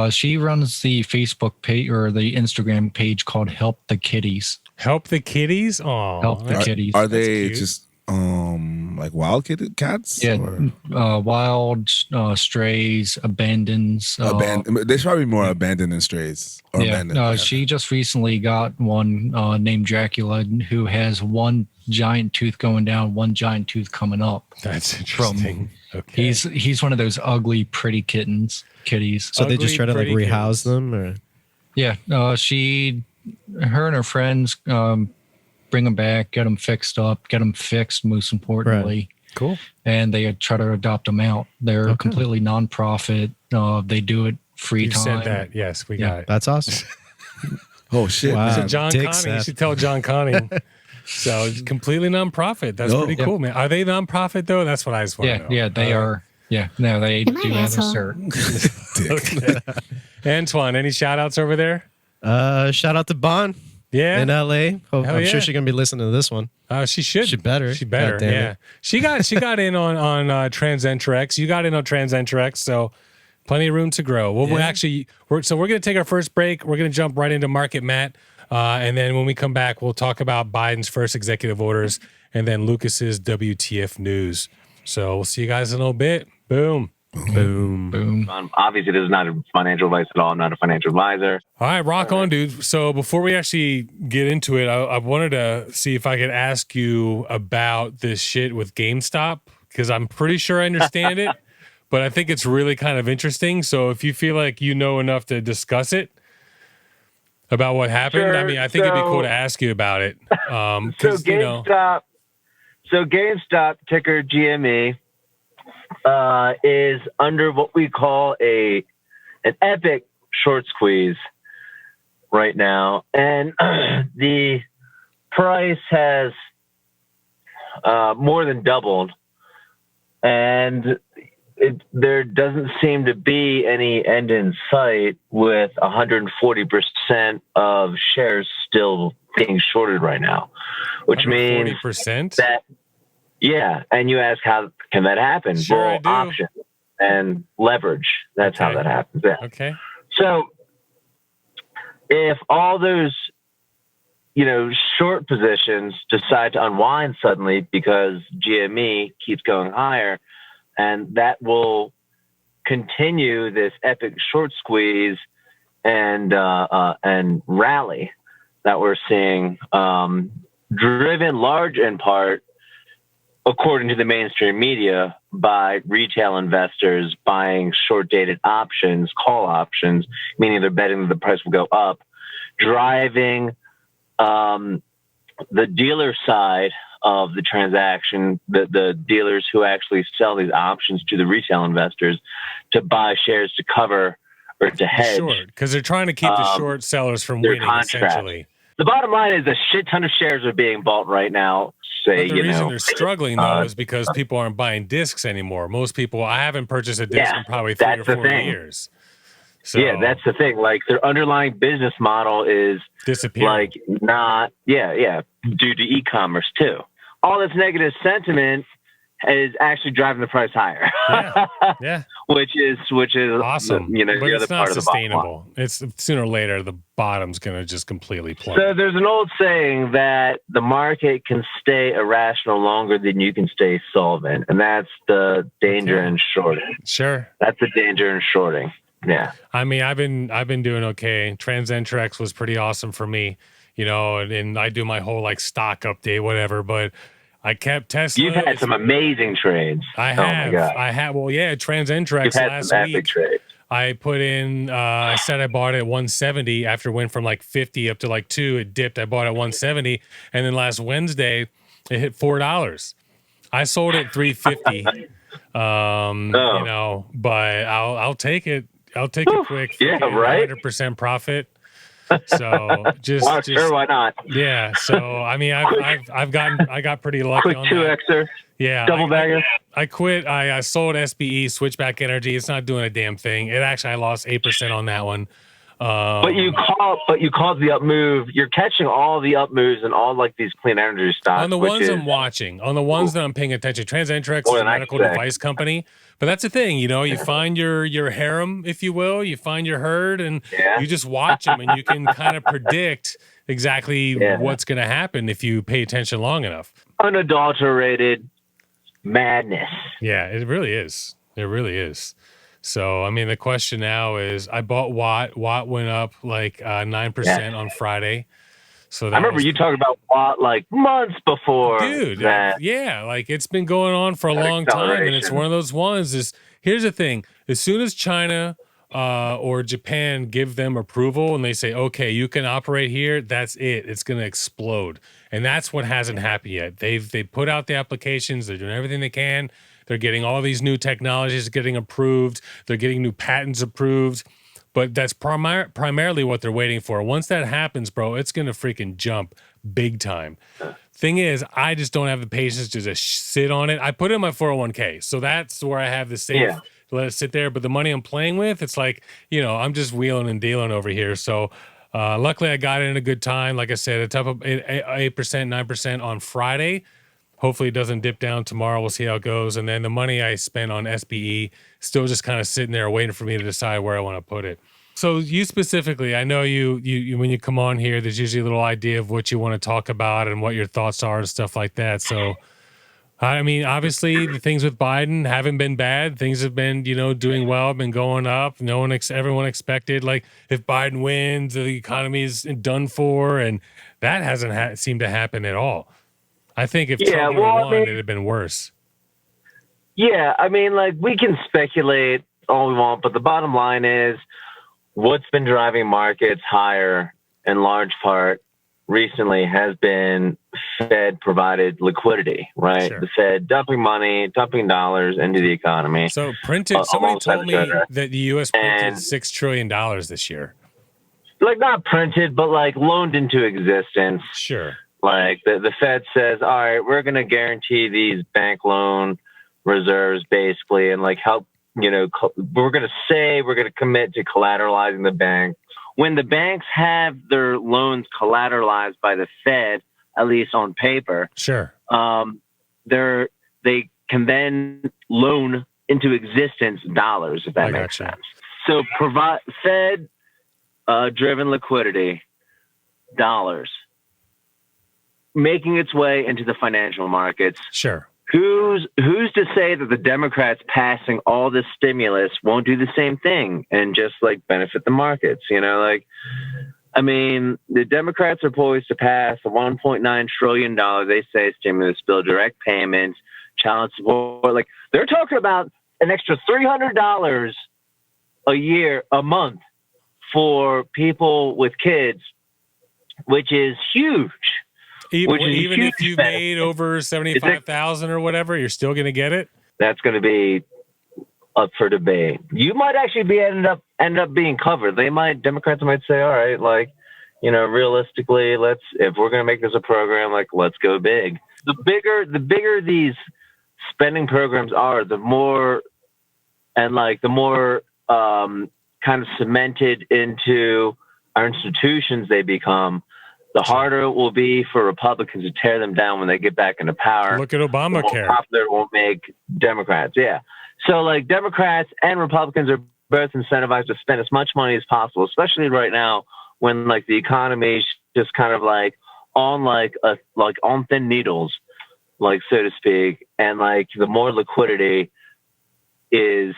S4: She runs the Facebook page or the Instagram page called Help the Kitties.
S3: Help the kitties. Oh,
S4: Help the kitties.
S6: Are they
S3: cute.
S6: just Like wild cats?
S4: Yeah,
S6: Or
S4: wild, strays, abandons.
S6: There's probably more abandoned than strays. Or
S4: Yeah,
S6: abandoned. Yeah.
S4: she just recently got one named Dracula, who has one giant tooth going down, one giant tooth coming up.
S3: That's interesting. Okay.
S4: He's one of those ugly, pretty kitties.
S5: So they just
S3: Ugly,
S5: try to like
S3: pretty
S5: rehouse
S3: kids.
S5: them, or
S4: Yeah, her and her friends bring them back, get them fixed up, get them fixed, most importantly.
S3: Cool.
S4: And they try to adopt them out. They're completely non-profit. They do it free
S3: You
S4: time.
S3: said that. Yes, we got it.
S5: that's awesome.
S6: Oh shit!
S5: Wow.
S3: So John
S5: Dick
S3: Connie, you
S5: Seth.
S3: should tell John Connie. So it's completely nonprofit. That's
S6: Oh.
S3: pretty cool, man. Are they nonprofit though? That's what I just want to know.
S4: Yeah, they are. Yeah, no, they do have a cert.
S3: Antoine, any shout outs over there?
S5: Shout out to Bon
S3: Yeah.
S5: in LA. I'm
S3: Hell yeah.
S5: sure she's gonna be listening to this one.
S3: She should.
S5: She better.
S3: She better.
S5: God damn
S3: Yeah.
S5: it.
S3: She got in on Transenterex. You got in on Transenterex, so plenty of room to grow. Well, we're gonna take our first break. We're gonna jump right into Market Matt. And then when we come back, we'll talk about Biden's first executive orders and then Lucas's WTF news. So we'll see you guys in a little bit. Boom.
S4: Boom.
S7: Obviously, this is not a financial advice at all. I'm not a financial advisor.
S3: All right, rock on, dude. So before we actually get into it, I wanted to see if I could ask you about this shit with GameStop, because I'm pretty sure I understand it, but I think it's really kind of interesting. So if you feel like you know enough to discuss it about what happened,
S7: Sure.
S3: I mean, I think it'd be cool to ask you about it.
S7: So
S3: 'Cause, you know,
S7: GameStop, ticker GME, is under what we call an epic short squeeze right now, and the price has more than doubled, and there doesn't seem to be any end in sight, with 140% of shares still being shorted right now, which means
S3: 40%.
S7: that, yeah. And you ask, how can that happen?
S3: Sure, I
S7: Well,
S3: do.
S7: options and leverage. That's how
S3: Okay.
S7: that happens. Yeah.
S3: Okay.
S7: So if all those, short positions decide to unwind suddenly because GME keeps going higher, and that will continue this epic short squeeze and rally that we're seeing, driven large in part, according to the mainstream media, by retail investors buying short-dated options, call options, meaning they're betting that the price will go up, driving the dealer side of the transaction, the dealers who actually sell these options to the retail investors, to buy shares to cover or to hedge.
S3: Short, because they're trying to keep the short sellers from
S7: their
S3: winning,
S7: contract.
S3: essentially.
S7: The bottom line is a shit ton of shares are being bought right now. Say,
S3: But the reason they're struggling, though, is because people aren't buying discs anymore. Most people, I haven't purchased a disc
S7: Yeah,
S3: in probably 3 or
S7: that's the
S3: 4
S7: thing.
S3: years. So,
S7: yeah, that's the thing. Like, their underlying business model is
S3: disappearing.
S7: due to e-commerce too. All this negative sentiment is actually driving the price higher.
S3: Yeah.
S7: which is
S3: Awesome.
S7: the
S3: but
S7: other
S3: it's
S7: part
S3: not
S7: of the bottom line.
S3: sustainable. It's sooner or later, the bottom's going to just completely
S7: So
S3: plummet.
S7: there's an old saying that the market can stay irrational longer than you can stay solvent, and that's the danger in shorting.
S3: Sure.
S7: That's the danger in shorting. Yeah.
S3: I mean, I've been doing okay. Transenterex was pretty awesome for me, and I do my whole like stock update, whatever, but I kept Tesla.
S7: You've had some amazing trades.
S3: I
S7: Oh my
S3: have.
S7: God.
S3: I have. Well, yeah, Transenterex
S7: You've had
S3: last
S7: some epic
S3: week.
S7: trades.
S3: I put in, I said I bought it at 170 after it went from like 50 up to like 2. It dipped. I bought it at 170. And then last Wednesday, it hit $4. I sold it $3.50. But I'll take it. I'll take it quick.
S7: Yeah,
S3: Fucking
S7: right?
S3: 100% profit. So just,
S7: Well, sure, why not?
S3: yeah. So, I mean, I got pretty lucky
S7: Quick
S3: on
S7: 2Xer,
S3: yeah.
S7: double bagger.
S3: I quit. I sold SBE, Switchback Energy. It's not doing a damn thing. I lost 8% on that one.
S7: But you called the up move. You're catching all the up moves and all like these clean energy stocks.
S3: On the
S7: which
S3: ones
S7: is,
S3: I'm watching, on the ones that I'm paying attention. Transenterex
S7: More
S3: is a
S7: than I
S3: medical
S7: can say.
S3: device company. But that's the thing, you find your harem, if you will. You find your herd, and
S7: Yeah.
S3: you just watch them, and you can kind of predict exactly what's going to happen if you pay attention long enough.
S7: unadulterated madness.
S3: Yeah, it really is. It really is. So, I mean, the question now is, I bought Watt. Watt went up like 9% on Friday. So that
S7: I remember
S3: was,
S7: you talking about Watt like months before
S3: dude,
S7: that.
S3: yeah, like it's been going on for a long time, and it's one of those ones. Is here's the thing: as soon as China or Japan give them approval and they say, okay, you can operate here, that's it. It's going to explode, and that's what hasn't happened yet. They put out the applications. They're doing everything they can. They're getting all these new technologies getting approved. They're getting new patents approved. But that's primarily what they're waiting for. Once that happens, bro, it's going to freaking jump big time. Thing is, I just don't have the patience to just sit on it. I put it in my 401k. So that's where I have the safe to let it sit there. But the money I'm playing with, it's like, I'm just wheeling and dealing over here. So luckily I got it in a good time. Like I said, it's up 8%, 9% on Friday. Hopefully it doesn't dip down tomorrow. We'll see how it goes. And then the money I spent on SBE still just kind of sitting there waiting for me to decide where I want to put it. So you specifically, I know you when you come on here, there's usually a little idea of what you want to talk about and what your thoughts are and stuff like that. So, I mean, obviously the things with Biden haven't been bad. Things have been, doing well, been going up. Everyone expected, like, if Biden wins, the economy is done for, and that hasn't seemed to happen at all. I think if Trump won, it'd have been worse.
S7: Yeah, I mean, like, we can speculate all we want, but the bottom line is what's been driving markets higher in large part recently has been Fed-provided liquidity, right? Sure. The Fed dumping money, dumping dollars into the economy.
S3: So somebody told me that the U.S. printed $6 trillion this year.
S7: Like, not printed, but, like, loaned into existence.
S3: Sure.
S7: Like the Fed says, all right, we're going to guarantee these bank loan reserves basically, and like help, we're going to commit to collateralizing the bank. When the banks have their loans collateralized by the Fed, at least on paper,
S3: sure,
S7: they can then loan into existence dollars, if that makes sense. So provide Fed driven liquidity, dollars, making its way into the financial markets.
S3: Sure.
S7: Who's to say that the Democrats passing all this stimulus won't do the same thing and just like benefit the markets? I mean, the Democrats are poised to pass a $1.9 trillion, they say, stimulus bill, direct payments, child support. Like, they're talking about an extra $300 a month for people with kids, which is huge.
S3: Even if you made over 75,000 or whatever, you're still going to get it.
S7: That's going to be up for debate. You might actually end up being covered. Democrats might say, all right, like, realistically, if we're going to make this a program, like, let's go big. The bigger these spending programs are, the more kind of cemented into our institutions they become, the harder it will be for Republicans to tear them down when they get back into power.
S3: Look at Obamacare.
S7: The more popular it will make Democrats. Yeah. So, like, Democrats and Republicans are both incentivized to spend as much money as possible, especially right now when, like, the economy is just kind of like on on thin needles, like, so to speak. And, like, the more liquidity is,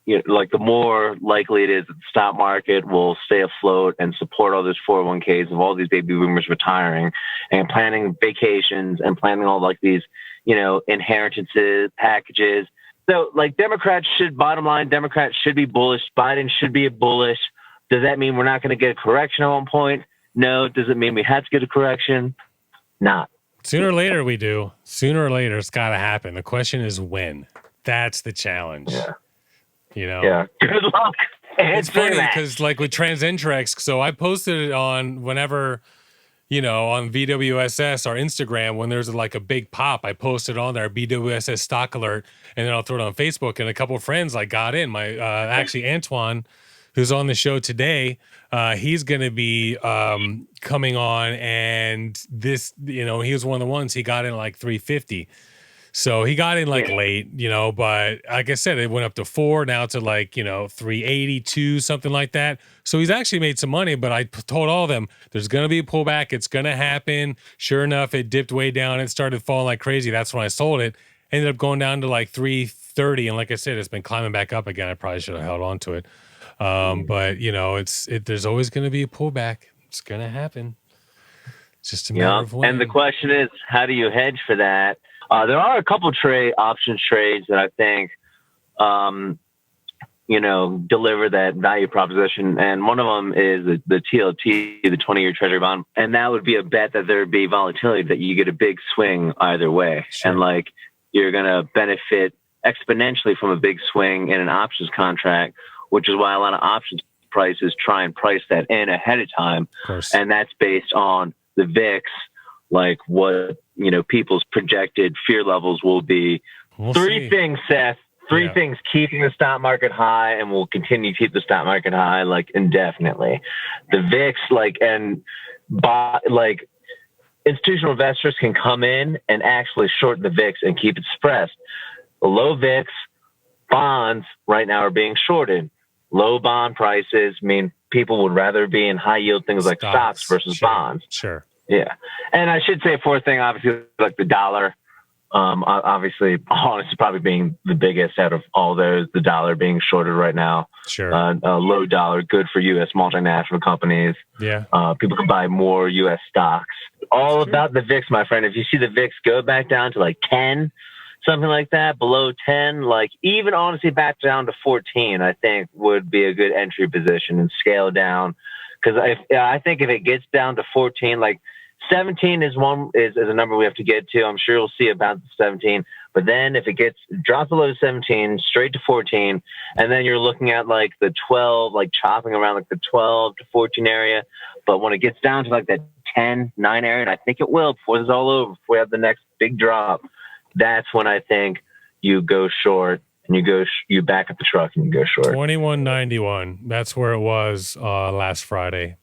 S7: the more likely it is that the stock market will stay afloat and support all those 401ks of all these baby boomers retiring and planning vacations and planning all like these, inheritances, packages. So, like, Democrats should be bullish. Biden should be bullish. Does that mean we're not going to get a correction at one point? No. Does it mean we have to get a correction? Not.
S3: Sooner or later we do. Sooner or later it's got to happen. The question is when. That's the challenge.
S7: Yeah.
S3: Yeah.
S7: Good luck.
S3: It's funny because, like, with Transintrex, so I posted it on whenever, on BWSS, our Instagram, when there's like a big pop, I posted on there, BWSS stock alert, and then I'll throw it on Facebook. And a couple of friends got in. My actually Antoine, who's on the show today, he's going to be coming on, and this, he was one of the ones, he got in like 350. So he got in late, but like I said, it went up to 4, now to 382, something like that. So he's actually made some money, but I told all of them, there's going to be a pullback. It's going to happen. Sure enough, it dipped way down. It started falling like crazy. That's when I sold it. ended up going down to like 330, and like I said, it's been climbing back up again. I probably should have held on to it, but you know, there's always going to be a pullback. It's going to happen. It's just a matter of when.
S7: And the question is, how do you hedge for that? There are a couple options trades that I think, deliver that value proposition. And one of them is the TLT, the 20-year Treasury bond. And that would be a bet that there would be volatility, that you get a big swing either way. Sure. And like, you're going to benefit exponentially from a big swing in an options contract, which is why a lot of options prices try and price that in ahead of time.
S3: Of
S7: and that's based on the VIX, like what, people's projected fear levels will be. Three things, Seth. Three things keeping the stock market high and will continue to keep the stock market high, like, indefinitely. The VIX, institutional investors can come in and actually short the VIX and keep it suppressed. The low VIX bonds right now are being shorted. Low bond prices mean people would rather be in high yield things like stocks versus bonds.
S3: Sure.
S7: Yeah. And I should say a fourth thing, obviously, like the dollar. Obviously, honestly, probably being the biggest out of all those, the dollar being shorted right now.
S3: Sure.
S7: Low dollar, good for U.S. multinational companies.
S3: Yeah.
S7: People can buy more U.S. stocks. All about the VIX, my friend. If you see the VIX go back down to like 10, something like that, below 10, like even honestly back down to 14, I think would be a good entry position and scale down. Because I think if it gets down to 14, like 17 is a number we have to get to. I'm sure you'll see about 17. But then if it drops below 17, straight to 14, and then you're looking at like the 12, like chopping around like the 12 to 14 area. But when it gets down to like that 10, 9 area, and I think it will before this is all over, before we have the next big drop, that's when I think you go short and you back up the truck and you go short.
S3: 21.91. That's where it was last Friday.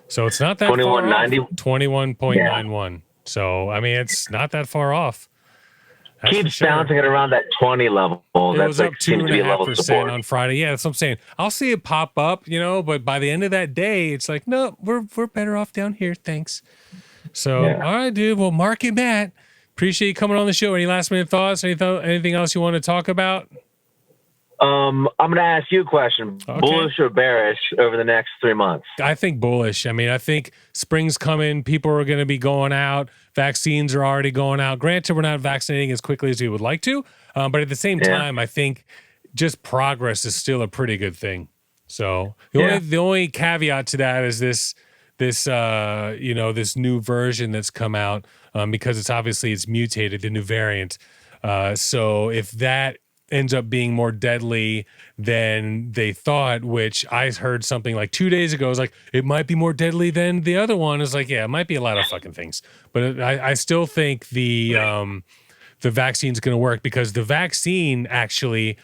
S3: So it's not that
S7: 21.90.
S3: 21.91. Yeah. So I mean, it's not that far off. That's
S7: keeps bouncing at around that 20 level.
S3: It was up 2.5% on Friday. Yeah, that's what I'm saying. I'll see it pop up, but by the end of that day, it's like, no, we're better off down here. Thanks. So, all right, dude. Well, Mark and Matt, appreciate you coming on the show. Any last minute thoughts? Anything else you want to talk about?
S7: I'm going to ask you a question. Okay. Bullish or bearish over the next 3 months?
S3: I think bullish. I mean, I think spring's coming. People are going to be going out. Vaccines are already going out. Granted, we're not vaccinating as quickly as we would like to. But at the same time, I think just progress is still a pretty good thing. So the only caveat to that is this new version that's come out because it's mutated, the new variant. So if that ends up being more deadly than they thought, which I heard something like 2 days ago. It was like, it might be more deadly than the other one. It's like, yeah, it might be a lot of fucking things. But I still think the vaccine's going to work because the vaccine actually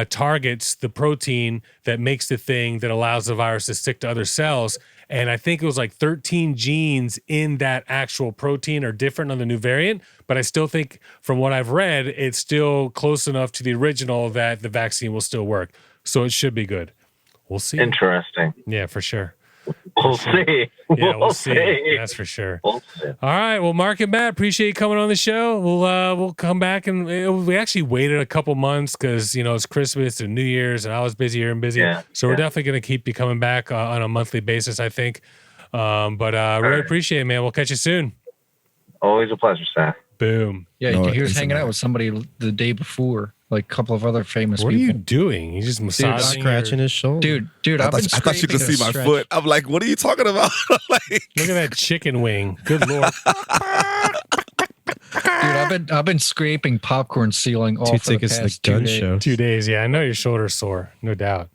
S3: targets the protein that makes the thing that allows the virus to stick to other cells. And I think it was like 13 genes in that actual protein are different on the new variant. But I still think from what I've read, it's still close enough to the original that the vaccine will still work. So it should be good. We'll see.
S7: Interesting.
S3: Yeah, for sure.
S7: We'll see.
S3: Yeah, we'll see. That's for sure. We'll see. All right. Well, Mark and Matt, appreciate you coming on the show. We'll come back and we actually waited a couple months because it's Christmas and New Year's and I was busier and busier. Yeah, so we're definitely going to keep you coming back on a monthly basis, I think. But really appreciate it, man. We'll catch you soon.
S7: Always a pleasure, Seth.
S3: Boom.
S4: Yeah, he was hanging out with somebody the day before. Like a couple of other famous people.
S3: What are you doing? He's just massaging,
S5: scratching his shoulder.
S4: Dude,
S6: I thought you could see my foot. I'm like, what are you talking about?
S3: Look at that chicken wing. Good Lord.
S4: Dude, I've been scraping popcorn ceiling all for the past 2 days.
S5: Show.
S3: 2 days, yeah. I know your shoulder's sore, no doubt.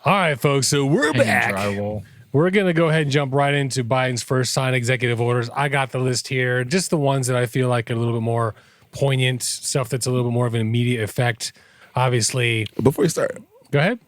S3: All right, folks, so we're back.
S4: Drywall.
S3: We're going to go ahead and jump right into Biden's first signed executive orders. I got the list here, just the ones that I feel like are a little bit more poignant, stuff that's a little bit more of an immediate effect. Obviously,
S6: before you start,
S3: go ahead.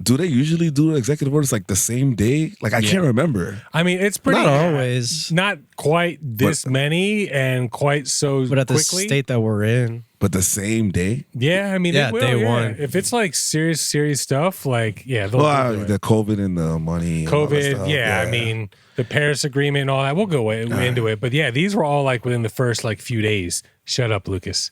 S6: Do they usually do executive orders like the same day? Like I can't remember.
S3: I mean, it's pretty
S5: not always,
S3: not quite this many, and quite so.
S5: But at
S3: quickly.
S5: The state that we're in,
S6: but the same day.
S3: Yeah, I mean,
S5: day one.
S3: If it's like serious stuff, like the
S6: COVID and the money.
S3: COVID, yeah. I mean, the Paris Agreement and all that. We'll go into it, but yeah, these were all like within the first like few days. Shut up, Lucas.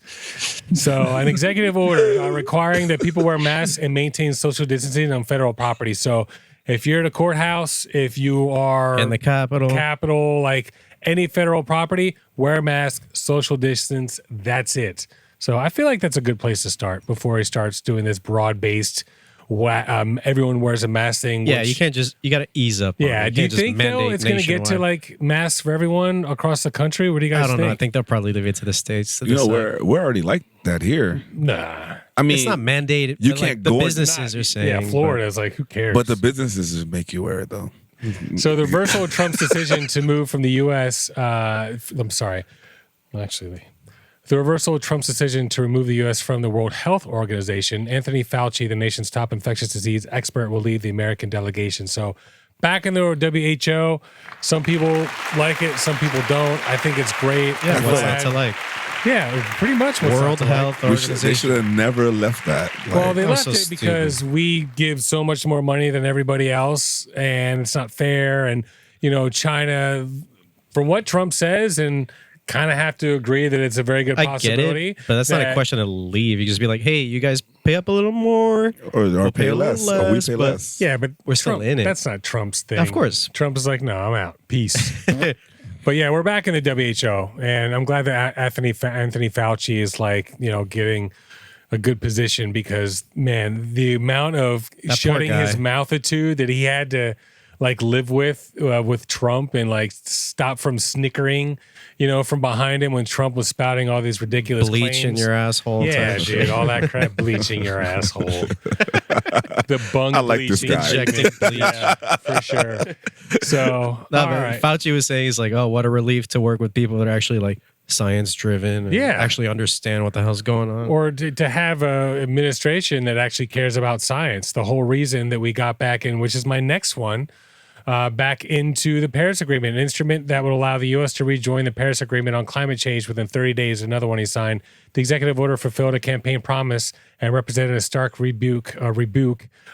S3: So, an executive order requiring that people wear masks and maintain social distancing on federal property. So, if you're at a courthouse, if you are
S5: In the Capitol,
S3: like any federal property, wear a mask, social distance. That's it. So, I feel like that's a good place to start before he starts doing this broad-based. Everyone wears a mask thing.
S5: Yeah,
S3: which-
S5: you can't just, you got to ease up. on
S3: Yeah,
S5: it. You
S3: do you
S5: can't just
S3: think though
S5: mandate
S3: it's going to get to
S5: nationwide.
S3: like masks for everyone across the country? What do you guys
S5: I don't
S3: think?
S5: know. I think they'll probably leave it to the states. To
S6: You know,
S5: decide.
S6: we're already like that here.
S3: Nah.
S6: I mean,
S5: It's not mandated.
S6: You
S5: but, like,
S6: can't
S5: the
S6: go-
S5: businesses are saying.
S3: Yeah,
S5: but-
S3: Florida is like, who cares?
S6: but the businesses just make you wear it though.
S3: So the reversal of Trump's decision to move from the U.S. I'm sorry, actually, the reversal of Trump's decision to remove the U.S. from the World Health Organization. Anthony Fauci, the nation's top infectious disease expert, will lead the American delegation. So back in the WHO, some people like it, some people don't. I think it's great.
S5: Yeah,
S3: I'm
S5: what's
S3: glad-
S5: that to like?
S3: Yeah, pretty much what's
S5: World
S3: not to like.
S5: Health
S6: They
S5: Organization.
S6: should have never left that.
S3: Well, they
S5: Oh,
S3: left
S5: so
S3: it because we give so much more money than everybody else, and it's not fair. And China, from what Trump says, and kind of have to agree that it's a very good
S5: I get
S3: possibility.
S5: it, but that's not a
S3: that-
S5: question to leave. You just be like, hey, you guys pay up a little more.
S6: or pay
S5: a little
S6: less, or we
S5: less,
S6: pay
S5: but-
S6: less.
S3: Yeah, but
S5: We're still
S3: Trump-
S5: in it.
S3: That's not Trump's thing.
S5: Of course.
S3: Trump is like, no, I'm out. Peace. But yeah, we're back in the WHO, and I'm glad that Anthony Fauci is getting a good position because man, the amount of
S5: poor
S3: shutting his
S5: guy.
S3: mouth to that he had to live with Trump and stop from snickering, from behind him when Trump was spouting all these ridiculous
S5: Bleach in
S3: claims.
S5: your asshole.
S3: Yeah,
S5: type of
S3: dude,
S5: shit.
S3: all that crap bleaching your asshole. The bung
S6: I like this
S3: bleaching.
S6: guy.
S5: Injecting bleach.
S3: Yeah, for sure. So,
S5: No,
S3: all
S5: but
S3: right.
S5: Fauci was saying he's like, oh, what a relief to work with people that are actually like science driven and
S3: Yeah.
S5: actually understand what the hell's going on.
S3: Or to have a administration that actually cares about science. The whole reason that we got back in, which is my next one, back into the Paris Agreement, an instrument that would allow the U.S. to rejoin the Paris Agreement on climate change within 30 days. Another one he signed. The executive order fulfilled a campaign promise and represented a stark rebuke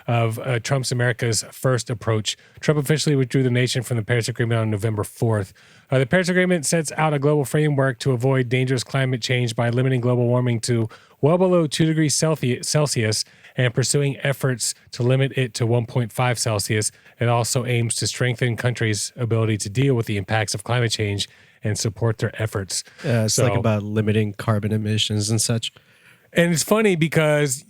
S3: of Trump's America's first approach. Trump officially withdrew the nation from the Paris Agreement on November 4th. The Paris Agreement sets out a global framework to avoid dangerous climate change by limiting global warming to well below 2 degrees Celsius and pursuing efforts to limit it to 1.5 Celsius. It also aims to strengthen countries' ability to deal with the impacts of climate change and support their efforts.
S5: Yeah, it's
S3: So-
S5: like about limiting carbon emissions and such.
S3: And it's funny because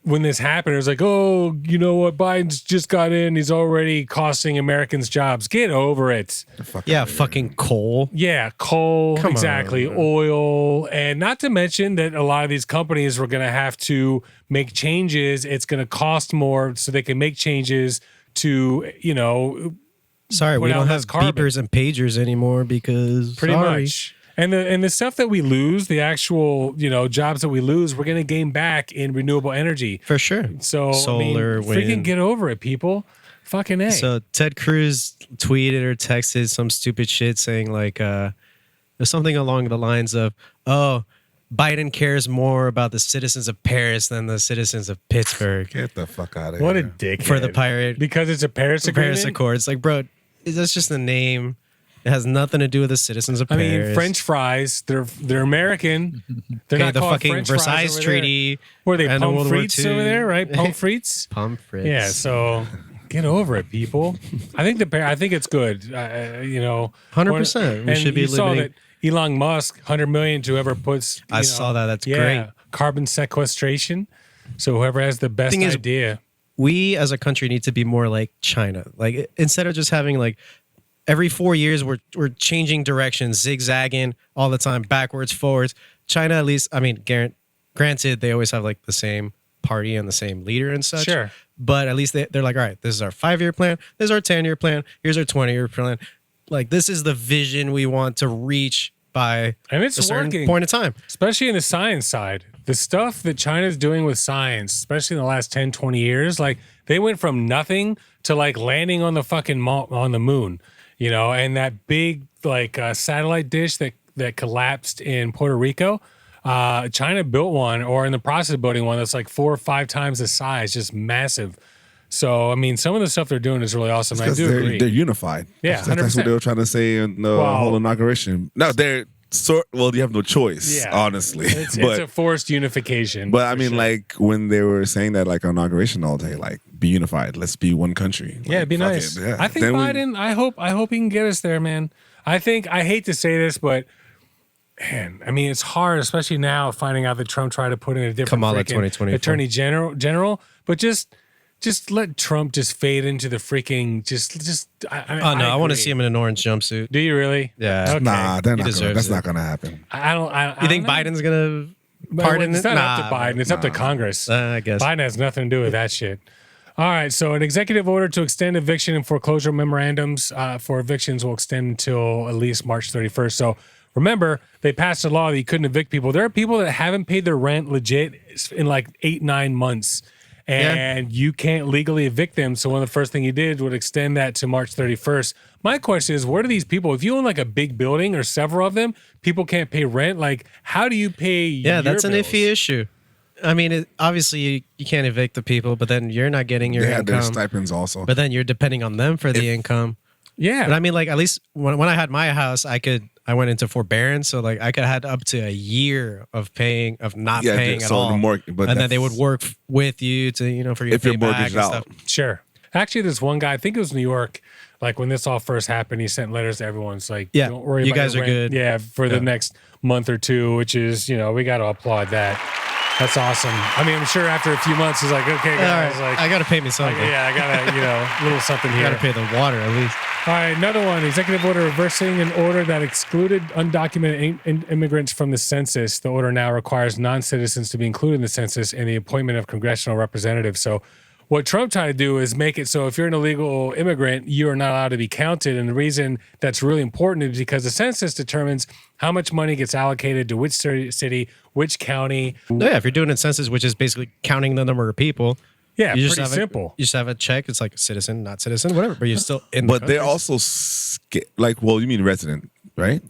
S3: when this happened, it was like, oh, you know what? Biden's just got in. He's already costing Americans jobs. Get over it.
S5: Yeah, fucking coal.
S3: Yeah, coal,
S5: Come
S3: exactly,
S5: on.
S3: oil, and not to mention that a lot of these companies were going to have to make changes. It's going to cost more so they can make changes to,
S5: Sorry,
S3: Put
S5: we
S3: out
S5: don't
S3: less
S5: have
S3: carbon.
S5: beepers and pagers anymore because
S3: pretty
S5: sorry.
S3: much. And the stuff that we lose, the actual, jobs that we lose, we're going to gain back in renewable energy.
S5: For sure.
S3: So,
S5: Solar,
S3: freaking
S5: wind.
S3: get over it, people. Fucking A.
S5: So Ted Cruz tweeted or texted some stupid shit saying like there's something along the lines of, oh, Biden cares more about the citizens of Paris than the citizens of Pittsburgh
S6: Get the fuck out of here.
S3: what a dick.
S5: for the pirate
S3: Because it's a Paris Agreement.
S5: Paris Accords. Like, bro, that's just a name. It has nothing to do with the citizens of
S3: I
S5: Paris.
S3: mean, French fries, they're American. They're
S5: Okay,
S3: not
S5: the
S3: called
S5: fucking
S3: French fries
S5: Versailles
S3: over there.
S5: Treaty.
S3: What are they,
S5: and the
S3: pommes
S5: World War
S3: frites
S5: II.
S3: over there, right? Pommes frites?
S5: Pommes frites.
S3: Yeah, so get over it, people. I think it's good.
S5: 100%. We
S3: and
S5: should be
S3: you saw
S5: limiting-
S3: that Elon Musk, 100 million to whoever puts.
S5: I saw that. That's great.
S3: Carbon sequestration. So whoever has the best
S5: Thing is-
S3: idea.
S5: We as a country need to be more like China. Like instead of just having like every 4 years we're changing directions, zigzagging all the time, backwards, forwards. China, at least, I mean, granted, they always have like the same party and the same leader and such.
S3: Sure.
S5: But at least they're like, all right, this is our 5-year plan. This is our 10-year plan. Here's our 20-year plan. Like, this is the vision we want to reach by
S3: And it's
S5: a certain
S3: working.
S5: point in time.
S3: Especially in the science side. The stuff that China's doing with science, especially in the last 10, 20 years, like they went from nothing to like landing on the fucking on the moon, and that big like satellite dish that collapsed in Puerto Rico. China built one or in the process of building one that's like 4 or 5 times the size, just massive. So, I mean, some of the stuff they're doing is really awesome. I
S6: Because
S3: do agree.
S6: they're unified.
S3: Yeah,
S6: That's
S3: 100%.
S6: what they were trying to say in the
S3: Well-
S6: whole inauguration. No, they're Well, you have no choice,
S3: Yeah.
S6: honestly.
S3: It's a forced unification.
S6: But I
S3: for
S6: mean,
S3: sure.
S6: like when they were saying that, like on inauguration all day, like be unified, let's be one country.
S3: Yeah, it'd be
S6: fuck
S3: nice.
S6: it, yeah.
S3: I think
S6: Then
S3: Biden. I hope he can get us there, man. I hate to say this, but man, I mean, it's hard, especially now finding out that Trump tried to put in a different
S5: Kamala
S3: freaking
S5: 2024.
S3: attorney general, but just let Trump just fade into the freaking
S5: I want to
S3: agree.
S5: see him in an orange jumpsuit.
S3: Do you really?
S5: Yeah.
S3: Okay.
S6: Nah,
S5: He deserves
S6: that's
S5: it.
S6: not gonna happen.
S3: I don't.
S5: You think
S3: don't know.
S5: Biden's gonna
S3: But
S5: pardon
S3: it's
S5: it?
S3: not up to Biden. It's up to Congress.
S5: I guess.
S3: Biden has nothing to do with that shit. All right. So an executive order to extend eviction and foreclosure memorandums for evictions will extend until at least March 31st. So remember, they passed a law that you couldn't evict people. There are people that haven't paid their rent legit in like 8-9 months. And you can't legally evict them. So one of the first thing you did would extend that to March 31st. My question is, where do these people, if you own like a big building or several of them, people can't pay rent. Like, how do you pay
S5: Yeah, that's an
S3: bills?
S5: iffy issue. I mean, obviously you can't evict the people, but then you're not getting your
S6: They had their
S5: income.
S6: stipends also.
S5: But then you're depending on them for the income.
S3: Yeah.
S5: But I mean, like at least when I had my house, I went into forbearance, so like I could have had up to a year of not paying at
S6: so
S5: all.
S6: but
S5: and then they
S6: that's-
S5: would work with you to for your
S6: if you're
S5: payback
S6: mortgaged
S5: and
S6: out.
S5: stuff.
S3: Sure. Actually, this one guy, I think it was New York, like when this all first happened, he sent letters to everyone. It's like,
S5: Yeah,
S3: don't worry
S5: you
S3: about
S5: guys
S3: your
S5: are
S3: rent.
S5: good.
S3: Yeah, for the next month or two, which is, we got to applaud that. That's awesome. I mean, I'm sure after a few months, he's like, okay,
S5: All
S3: guys,
S5: right,
S3: like,
S5: I got to pay me something.
S3: I got to, a little something
S5: I
S3: here.
S5: got to pay the water at least.
S3: All right, another one. Executive order reversing an order that excluded undocumented immigrants from the census. The order now requires non-citizens to be included in the census and the appointment of congressional representatives. So what Trump tried to do is make it so if you're an illegal immigrant, you are not allowed to be counted. And the reason that's really important is because the census determines how much money gets allocated to which city, which county.
S5: No, yeah, if you're doing a census, which is basically counting the number of people.
S3: Yeah,
S5: You just
S3: pretty
S5: have
S3: simple.
S5: You just have a check. It's like citizen, not citizen, whatever. But you're still in.
S6: But
S5: the
S6: they're
S5: country.
S6: also well, you mean resident, right?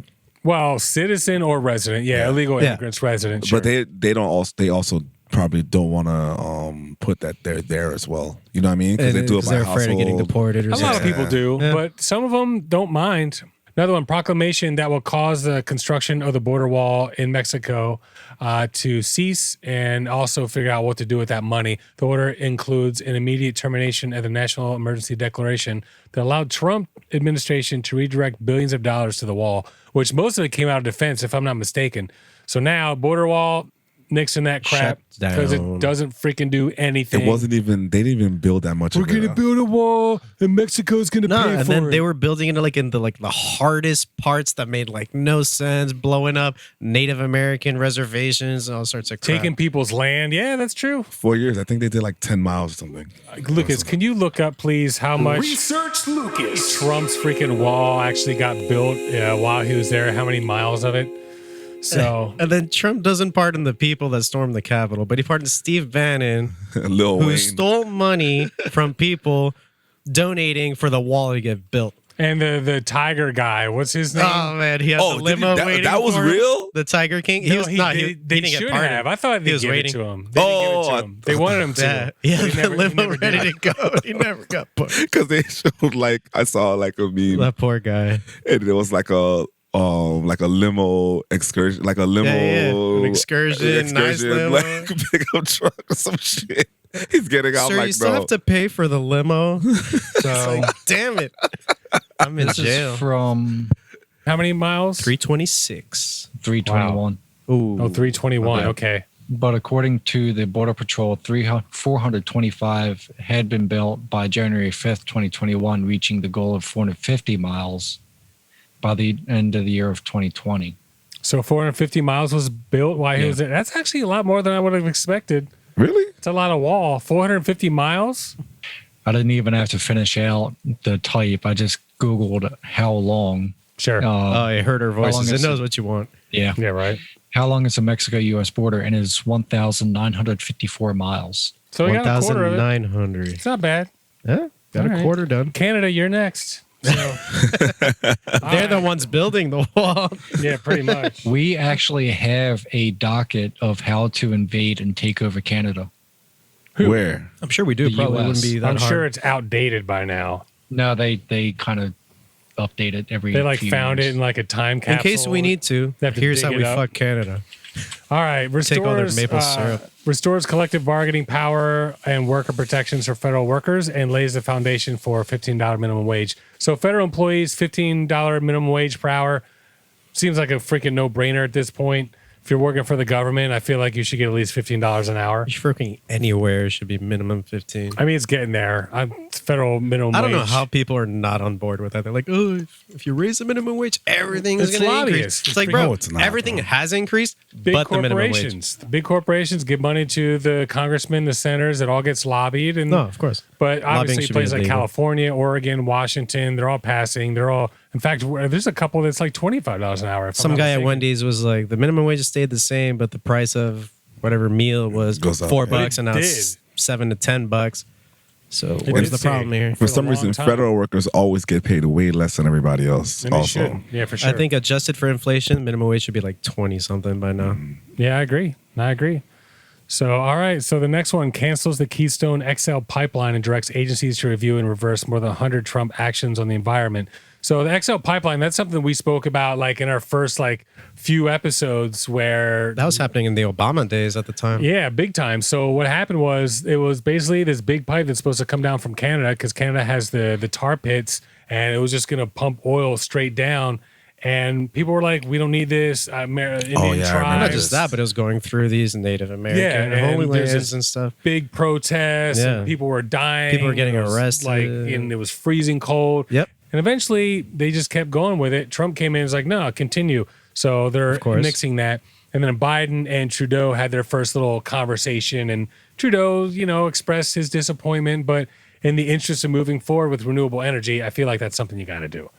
S3: Well, citizen or resident. Yeah, illegal
S5: Yeah.
S3: immigrants, resident. Sure.
S6: But they also probably don't want to put that they're there as well. You know what I mean? Because they do it by
S5: they're afraid of getting
S6: household.
S5: deported or
S3: A lot
S5: something.
S3: of people do, but some of them don't mind. Another one, proclamation that will cause the construction of the border wall in Mexico to cease and also figure out what to do with that money. The order includes an immediate termination of the national emergency declaration that allowed Trump administration to redirect billions of dollars to the wall, which most of it came out of defense, if I'm not mistaken. So now border wall, nixing that crap
S5: Shut
S3: because it
S5: down.
S3: doesn't freaking do anything.
S6: It wasn't even. They didn't even build that much.
S3: We're
S6: of
S3: going
S6: it.
S3: to build a wall and Mexico's going to
S5: No,
S3: pay
S5: and
S3: for
S5: then
S3: it.
S5: they were building it like in the hardest parts that made like no sense, blowing up Native American reservations, all sorts of crap.
S3: taking people's land. Yeah, that's true.
S6: 4 years. I think they did like 10 miles or something.
S3: Lucas, can you look up, please, how much
S2: Research Lucas.
S3: Trump's freaking wall actually got built while he was there? How many miles of it? So,
S5: And then Trump doesn't pardon the people that stormed the Capitol, but he pardons Steve Bannon,
S6: Lil
S5: who
S6: Wayne.
S5: stole money from people donating for the wall to get built.
S3: and the tiger guy, what's his name?
S5: Oh man, he had
S6: Oh,
S5: the
S6: did he-
S5: limo
S6: that-
S5: wait.
S6: that was real?
S5: The Tiger King.
S3: No,
S5: was
S3: he,
S5: not.
S3: they,
S5: He
S3: they
S5: didn't get
S3: should
S5: pardoned.
S3: have. I thought
S5: He
S3: they
S5: was
S3: gave
S5: waiting.
S3: it to him. They didn't give it to him. They wanted him to.
S5: Yeah,
S3: but
S5: yeah,
S3: he
S5: the
S3: never- he
S5: limo
S3: never
S5: ready
S3: did.
S5: to go. He never got put.
S6: Because they showed like I saw like a meme
S5: That poor guy.
S6: and it was like a limo excursion, like a limo
S5: An excursion, nice limo.
S6: like pickup truck or some shit. He's getting out
S5: Sir,
S6: like
S5: you still
S6: bro.
S5: have to pay for the limo.
S3: So,
S5: Like, damn it. I'm in
S4: This
S5: jail.
S4: is from
S3: how many miles?
S5: 326.
S4: 321.
S5: Ooh.
S3: Oh, 321.
S5: Okay.
S3: Okay.
S4: But according to the Border Patrol, 425 had been built by January 5th, 2021, reaching the goal of 450 miles by the end of the year of 2020.
S3: So 450 miles was built while he
S4: Yeah.
S3: was there. That's actually a lot more than I would have expected.
S6: Really?
S3: It's a lot of wall. 450 miles?
S4: I didn't even have to finish out the type. I just Googled how long.
S3: Sure.
S5: Oh, I heard her
S4: long
S5: voices. It
S4: is
S5: knows
S4: it?
S5: what you want.
S4: Yeah.
S3: yeah, right.
S4: How long is the Mexico-U.S. border? And it's 1,954 miles.
S3: So we got a quarter of it.
S5: 1,900.
S3: It's not bad.
S5: Yeah, got
S3: All
S5: a
S3: right.
S5: quarter done.
S3: Canada, you're next. So,
S5: They're the ones building the wall.
S3: yeah, pretty much.
S4: We actually have a docket of how to invade and take over Canada.
S6: Where?
S5: I'm sure we do.
S4: The
S5: Probably
S4: US.
S5: wouldn't be that
S3: I'm
S5: hard.
S3: sure it's outdated by now.
S4: No, they kind of update it every.
S3: They like
S4: few
S3: found
S4: years.
S3: it in like a time
S5: In
S3: capsule.
S5: case we need to,
S3: They have to
S5: here's
S3: dig
S5: how
S3: it
S5: we
S3: up.
S5: fuck Canada.
S3: All right,
S5: Take all their
S3: restores
S5: maple syrup.
S3: restores collective bargaining power and worker protections for federal workers and lays the foundation for $15 minimum wage. So federal employees, $15 minimum wage per hour seems like a freaking no-brainer at this point. If you're working for the government, I feel like you should get at least $15 an hour.
S5: If you're working anywhere, it should be minimum 15.
S3: I mean, it's getting there. It's federal minimum
S5: I don't know
S3: wage.
S5: how people are not on board with that. They're like, oh, if you raise the minimum wage, everything is
S3: It's
S5: going to
S3: lobbyists.
S5: increase. It's like,
S6: No,
S5: bro,
S6: it's not,
S5: everything
S6: bro.
S5: has increased,
S3: Big
S5: but the minimum wage.
S3: corporations. The big corporations give money to the congressmen, the senators. It all gets lobbied. And
S5: No, of course.
S3: But
S5: Lobbying
S3: obviously,
S5: should be
S3: places like
S5: illegal.
S3: California, Oregon, Washington, they're all passing. They're all, in fact, there's a couple that's like $25 an hour. if I'm
S5: Some
S3: not
S5: guy at
S3: mistaken.
S5: Wendy's was like, the minimum wage stayed the same, but the price of whatever meal was
S6: Goes up.
S5: $4, and now
S3: It
S5: it's $7 to $10. So
S3: It
S5: where's
S3: did
S5: the problem
S3: stay.
S5: here?
S6: For
S3: a
S6: some
S3: long
S6: reason,
S3: time.
S6: federal workers always get paid way less than everybody else.
S3: And they
S6: Also,
S3: should. Yeah, for sure.
S5: I think adjusted for inflation, minimum wage should be like 20 something by now.
S3: Yeah, I agree. So, all right. So the next one cancels the Keystone XL pipeline and directs agencies to review and reverse more than 100 Trump actions on the environment. So the XL pipeline, that's something we spoke about like in our first like few episodes where
S5: That was happening in the Obama days at the time.
S3: yeah, big time. So what happened was it was basically this big pipe that's supposed to come down from Canada because Canada has the tar pits and it was just going to pump oil straight down. And people were like, we don't need this. Indian
S6: yeah, I remember
S3: tribes.
S5: Not just that, but it was going through these Native American
S3: and
S5: holy
S3: there's
S5: lands
S3: this
S5: and stuff.
S3: big protests
S5: Yeah.
S3: and people were dying.
S5: People were getting
S3: It was
S5: arrested.
S3: Like, and it was freezing cold.
S5: Yep.
S3: And eventually they just kept going with it. Trump came in and was like, no, continue. So they're
S5: course.
S3: nixing that. And then Biden and Trudeau had their first little conversation. And Trudeau, expressed his disappointment. But in the interest of moving forward with renewable energy, I feel like that's something you got to do.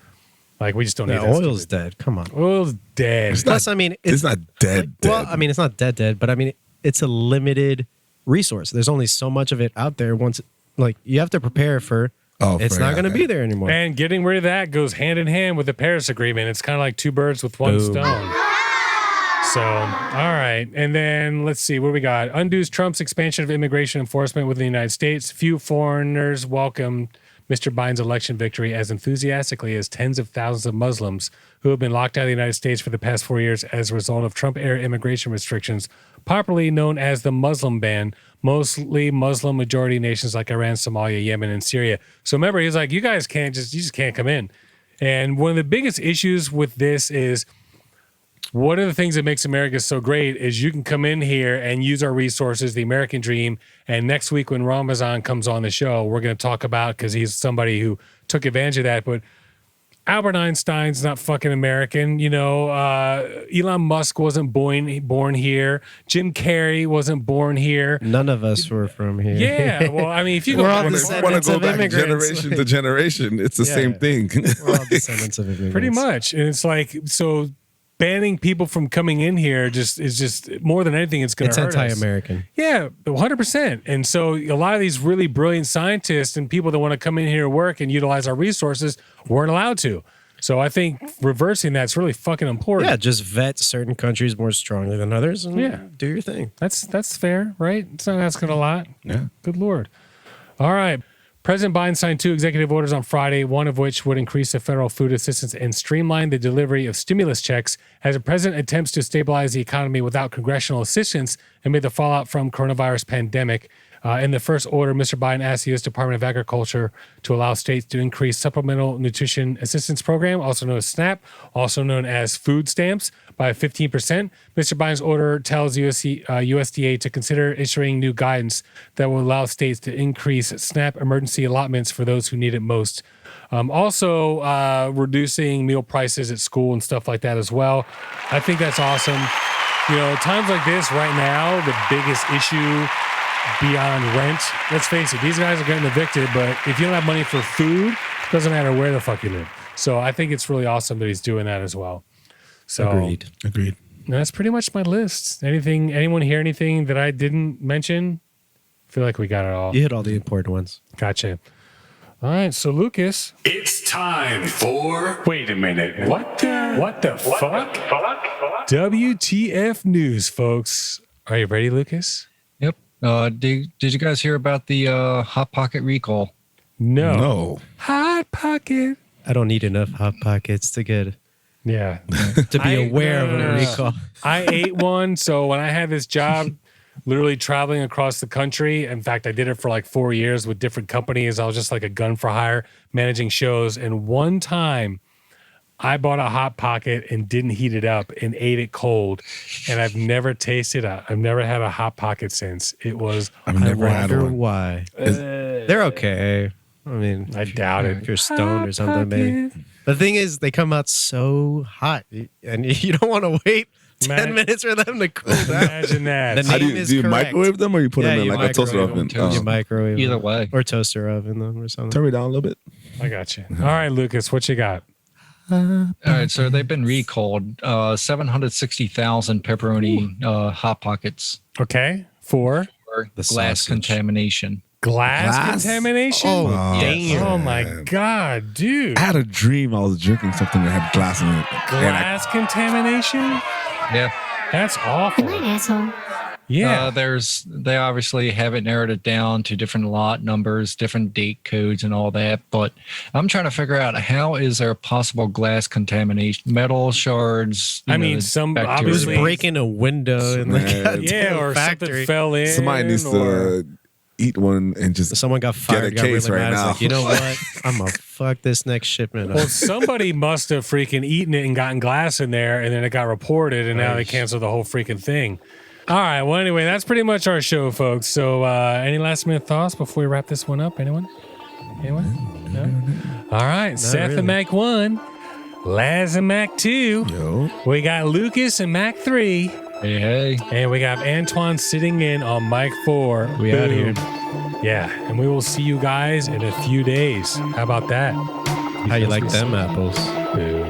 S3: Like, we just don't need
S5: Yeah,
S3: that.
S5: oil's
S3: stupid-
S5: dead. Come on.
S3: Oil's dead.
S5: Plus, I mean,
S6: it's not dead.
S5: Well, I mean, it's not dead, but I mean, it's a limited resource. There's only so much of it out there. Once, like, you have to prepare for. It's not going to be there anymore.
S3: And getting rid of that goes hand in hand with the Paris Agreement. It's kind of like two birds with one
S5: Boom.
S3: stone. So, all right. And then let's see what we got. Undoes Trump's expansion of immigration enforcement within the United States. Few foreigners welcome Mr. Biden's election victory as enthusiastically as tens of thousands of Muslims who have been locked out of the United States for the past 4 years as a result of Trump-era immigration restrictions, popularly known as the Muslim ban, mostly Muslim majority nations like Iran, Somalia, Yemen, and Syria. So remember, he's like, you just can't come in. And one of the biggest issues with this is one of the things that makes America so great is you can come in here and use our resources, the American dream. And next week when Ramazan comes on the show, we're going to talk about, because he's somebody who took advantage of that. But Albert Einstein's not fucking American. Elon Musk wasn't born here. Jim Carrey wasn't born here.
S5: None of us were from here.
S3: Yeah. Well, I mean, if you go
S5: We're all
S3: back,
S6: want
S5: descendants
S6: to go
S5: of
S6: back
S5: immigrants.
S6: generation to generation, it's the
S5: Yeah.
S6: same thing.
S5: We're all descendants of immigrants.
S3: pretty much. And it's like, so banning people from coming in here is just more than anything, it's going
S5: It's
S3: to hurt us.
S5: anti-American.
S3: Yeah, 100%. And so a lot of these really brilliant scientists and people that want to come in here and work and utilize our resources weren't allowed to. So I think reversing that's really fucking important.
S5: Yeah, just vet certain countries more strongly than others and
S3: Yeah.
S5: do your thing.
S3: That's fair, right? It's not asking a lot.
S6: Yeah.
S3: Good Lord. All right. President Biden signed 2 executive orders on Friday, one of which would increase the federal food assistance and streamline the delivery of stimulus checks as the president attempts to stabilize the economy without congressional assistance amid the fallout from coronavirus pandemic. In the first order, Mr. Biden asked the U.S. Department of Agriculture to allow states to increase Supplemental Nutrition Assistance Program, also known as SNAP, also known as food stamps, by 15%. Mr. Biden's order tells USDA to consider issuing new guidance that will allow states to increase SNAP emergency allotments for those who need it most. Also, reducing meal prices at school and stuff like that as well. I think that's awesome. Times like this right now, the biggest issue beyond rent, let's face it, these guys are getting evicted, but if you don't have money for food, it doesn't matter where the fuck you live. So I think it's really awesome that he's doing that as well. So
S5: Agreed.
S3: that's pretty much my list. Anyone hear anything that I didn't mention? I feel like we got it all.
S5: You hit all the important ones.
S3: Gotcha. All right, so Lucas.
S2: It's time for.
S1: Wait a minute. What the fuck?
S3: WTF news, folks. Are you ready, Lucas?
S4: Yep. Did you guys hear about the Hot Pocket recall?
S3: No.
S6: No.
S3: Hot Pocket.
S5: I don't need enough hot pockets to get
S3: Yeah.
S5: to be aware of a recall.
S3: I ate one. So when I had this job, literally traveling across the country, in fact, I did it for like 4 years with different companies. I was just like a gun for hire managing shows. And one time I bought a Hot Pocket and didn't heat it up and ate it cold. And I've never tasted it. I've never had a Hot Pocket since. It was,
S6: I've never had
S5: Wonder
S6: one.
S5: why. They're okay. I mean,
S3: I doubt
S5: if
S3: it.
S5: you're stoned or something, maybe. The thing is, they come out so hot, and you don't want to wait 10 minutes for them to cool down.
S3: Imagine that.
S5: The name
S6: Do
S5: is
S6: you
S5: correct.
S6: microwave them or you put
S5: Yeah,
S6: them in
S5: you
S6: like a toaster
S5: microwave
S6: oven?
S5: You
S6: Oh.
S5: microwave
S4: Either
S5: them.
S4: way.
S5: Or toaster oven them or something.
S6: Turn me down a little bit.
S3: I got you. All right, Lucas, what you got?
S4: All right, so they've been recalled 760,000 pepperoni Hot Pockets
S3: Okay. For
S4: for
S5: The
S4: glass
S5: sausage.
S4: contamination.
S3: glass contamination?
S5: Oh,
S6: yes.
S5: damn.
S3: Oh my God, dude.
S6: I had a dream I was drinking something that had glass in it. And
S3: Glass contamination?
S4: Yeah.
S3: That's awful.
S8: What an asshole.
S3: Yeah.
S4: They obviously haven't narrowed it down to different lot numbers, different date codes, and all that. But I'm trying to figure out how is there possible glass contamination, metal shards.
S3: I mean, some
S4: bacteria.
S5: It was
S3: obviously-
S5: breaking a window in the
S6: Man.
S5: goddamn
S3: yeah, or
S5: factory.
S3: something fell in.
S6: somebody needs
S3: or,
S6: to eat one and just
S5: Someone got fired,
S6: a
S5: got
S6: case
S5: really
S6: right
S5: mad. It's
S6: now.
S5: like, you know what? I'm going to fuck this next shipment up.
S3: Well, somebody must have freaking eaten it and gotten glass in there, and then it got reported, and now they canceled the whole freaking thing. All right. Well, anyway, that's pretty much our show, folks. So, any last minute thoughts before we wrap this one up? Anyone? No? All right. Seth
S5: really.
S3: and Mac 1, Laz and Mac 2.
S6: Yo.
S3: We got Lucas and Mac 3.
S4: Hey.
S3: And we got Antoine sitting in on mic 4.
S5: We out here.
S3: Yeah. And we will see you guys in a few days. How about that?
S5: How you like them apples?
S3: Boom.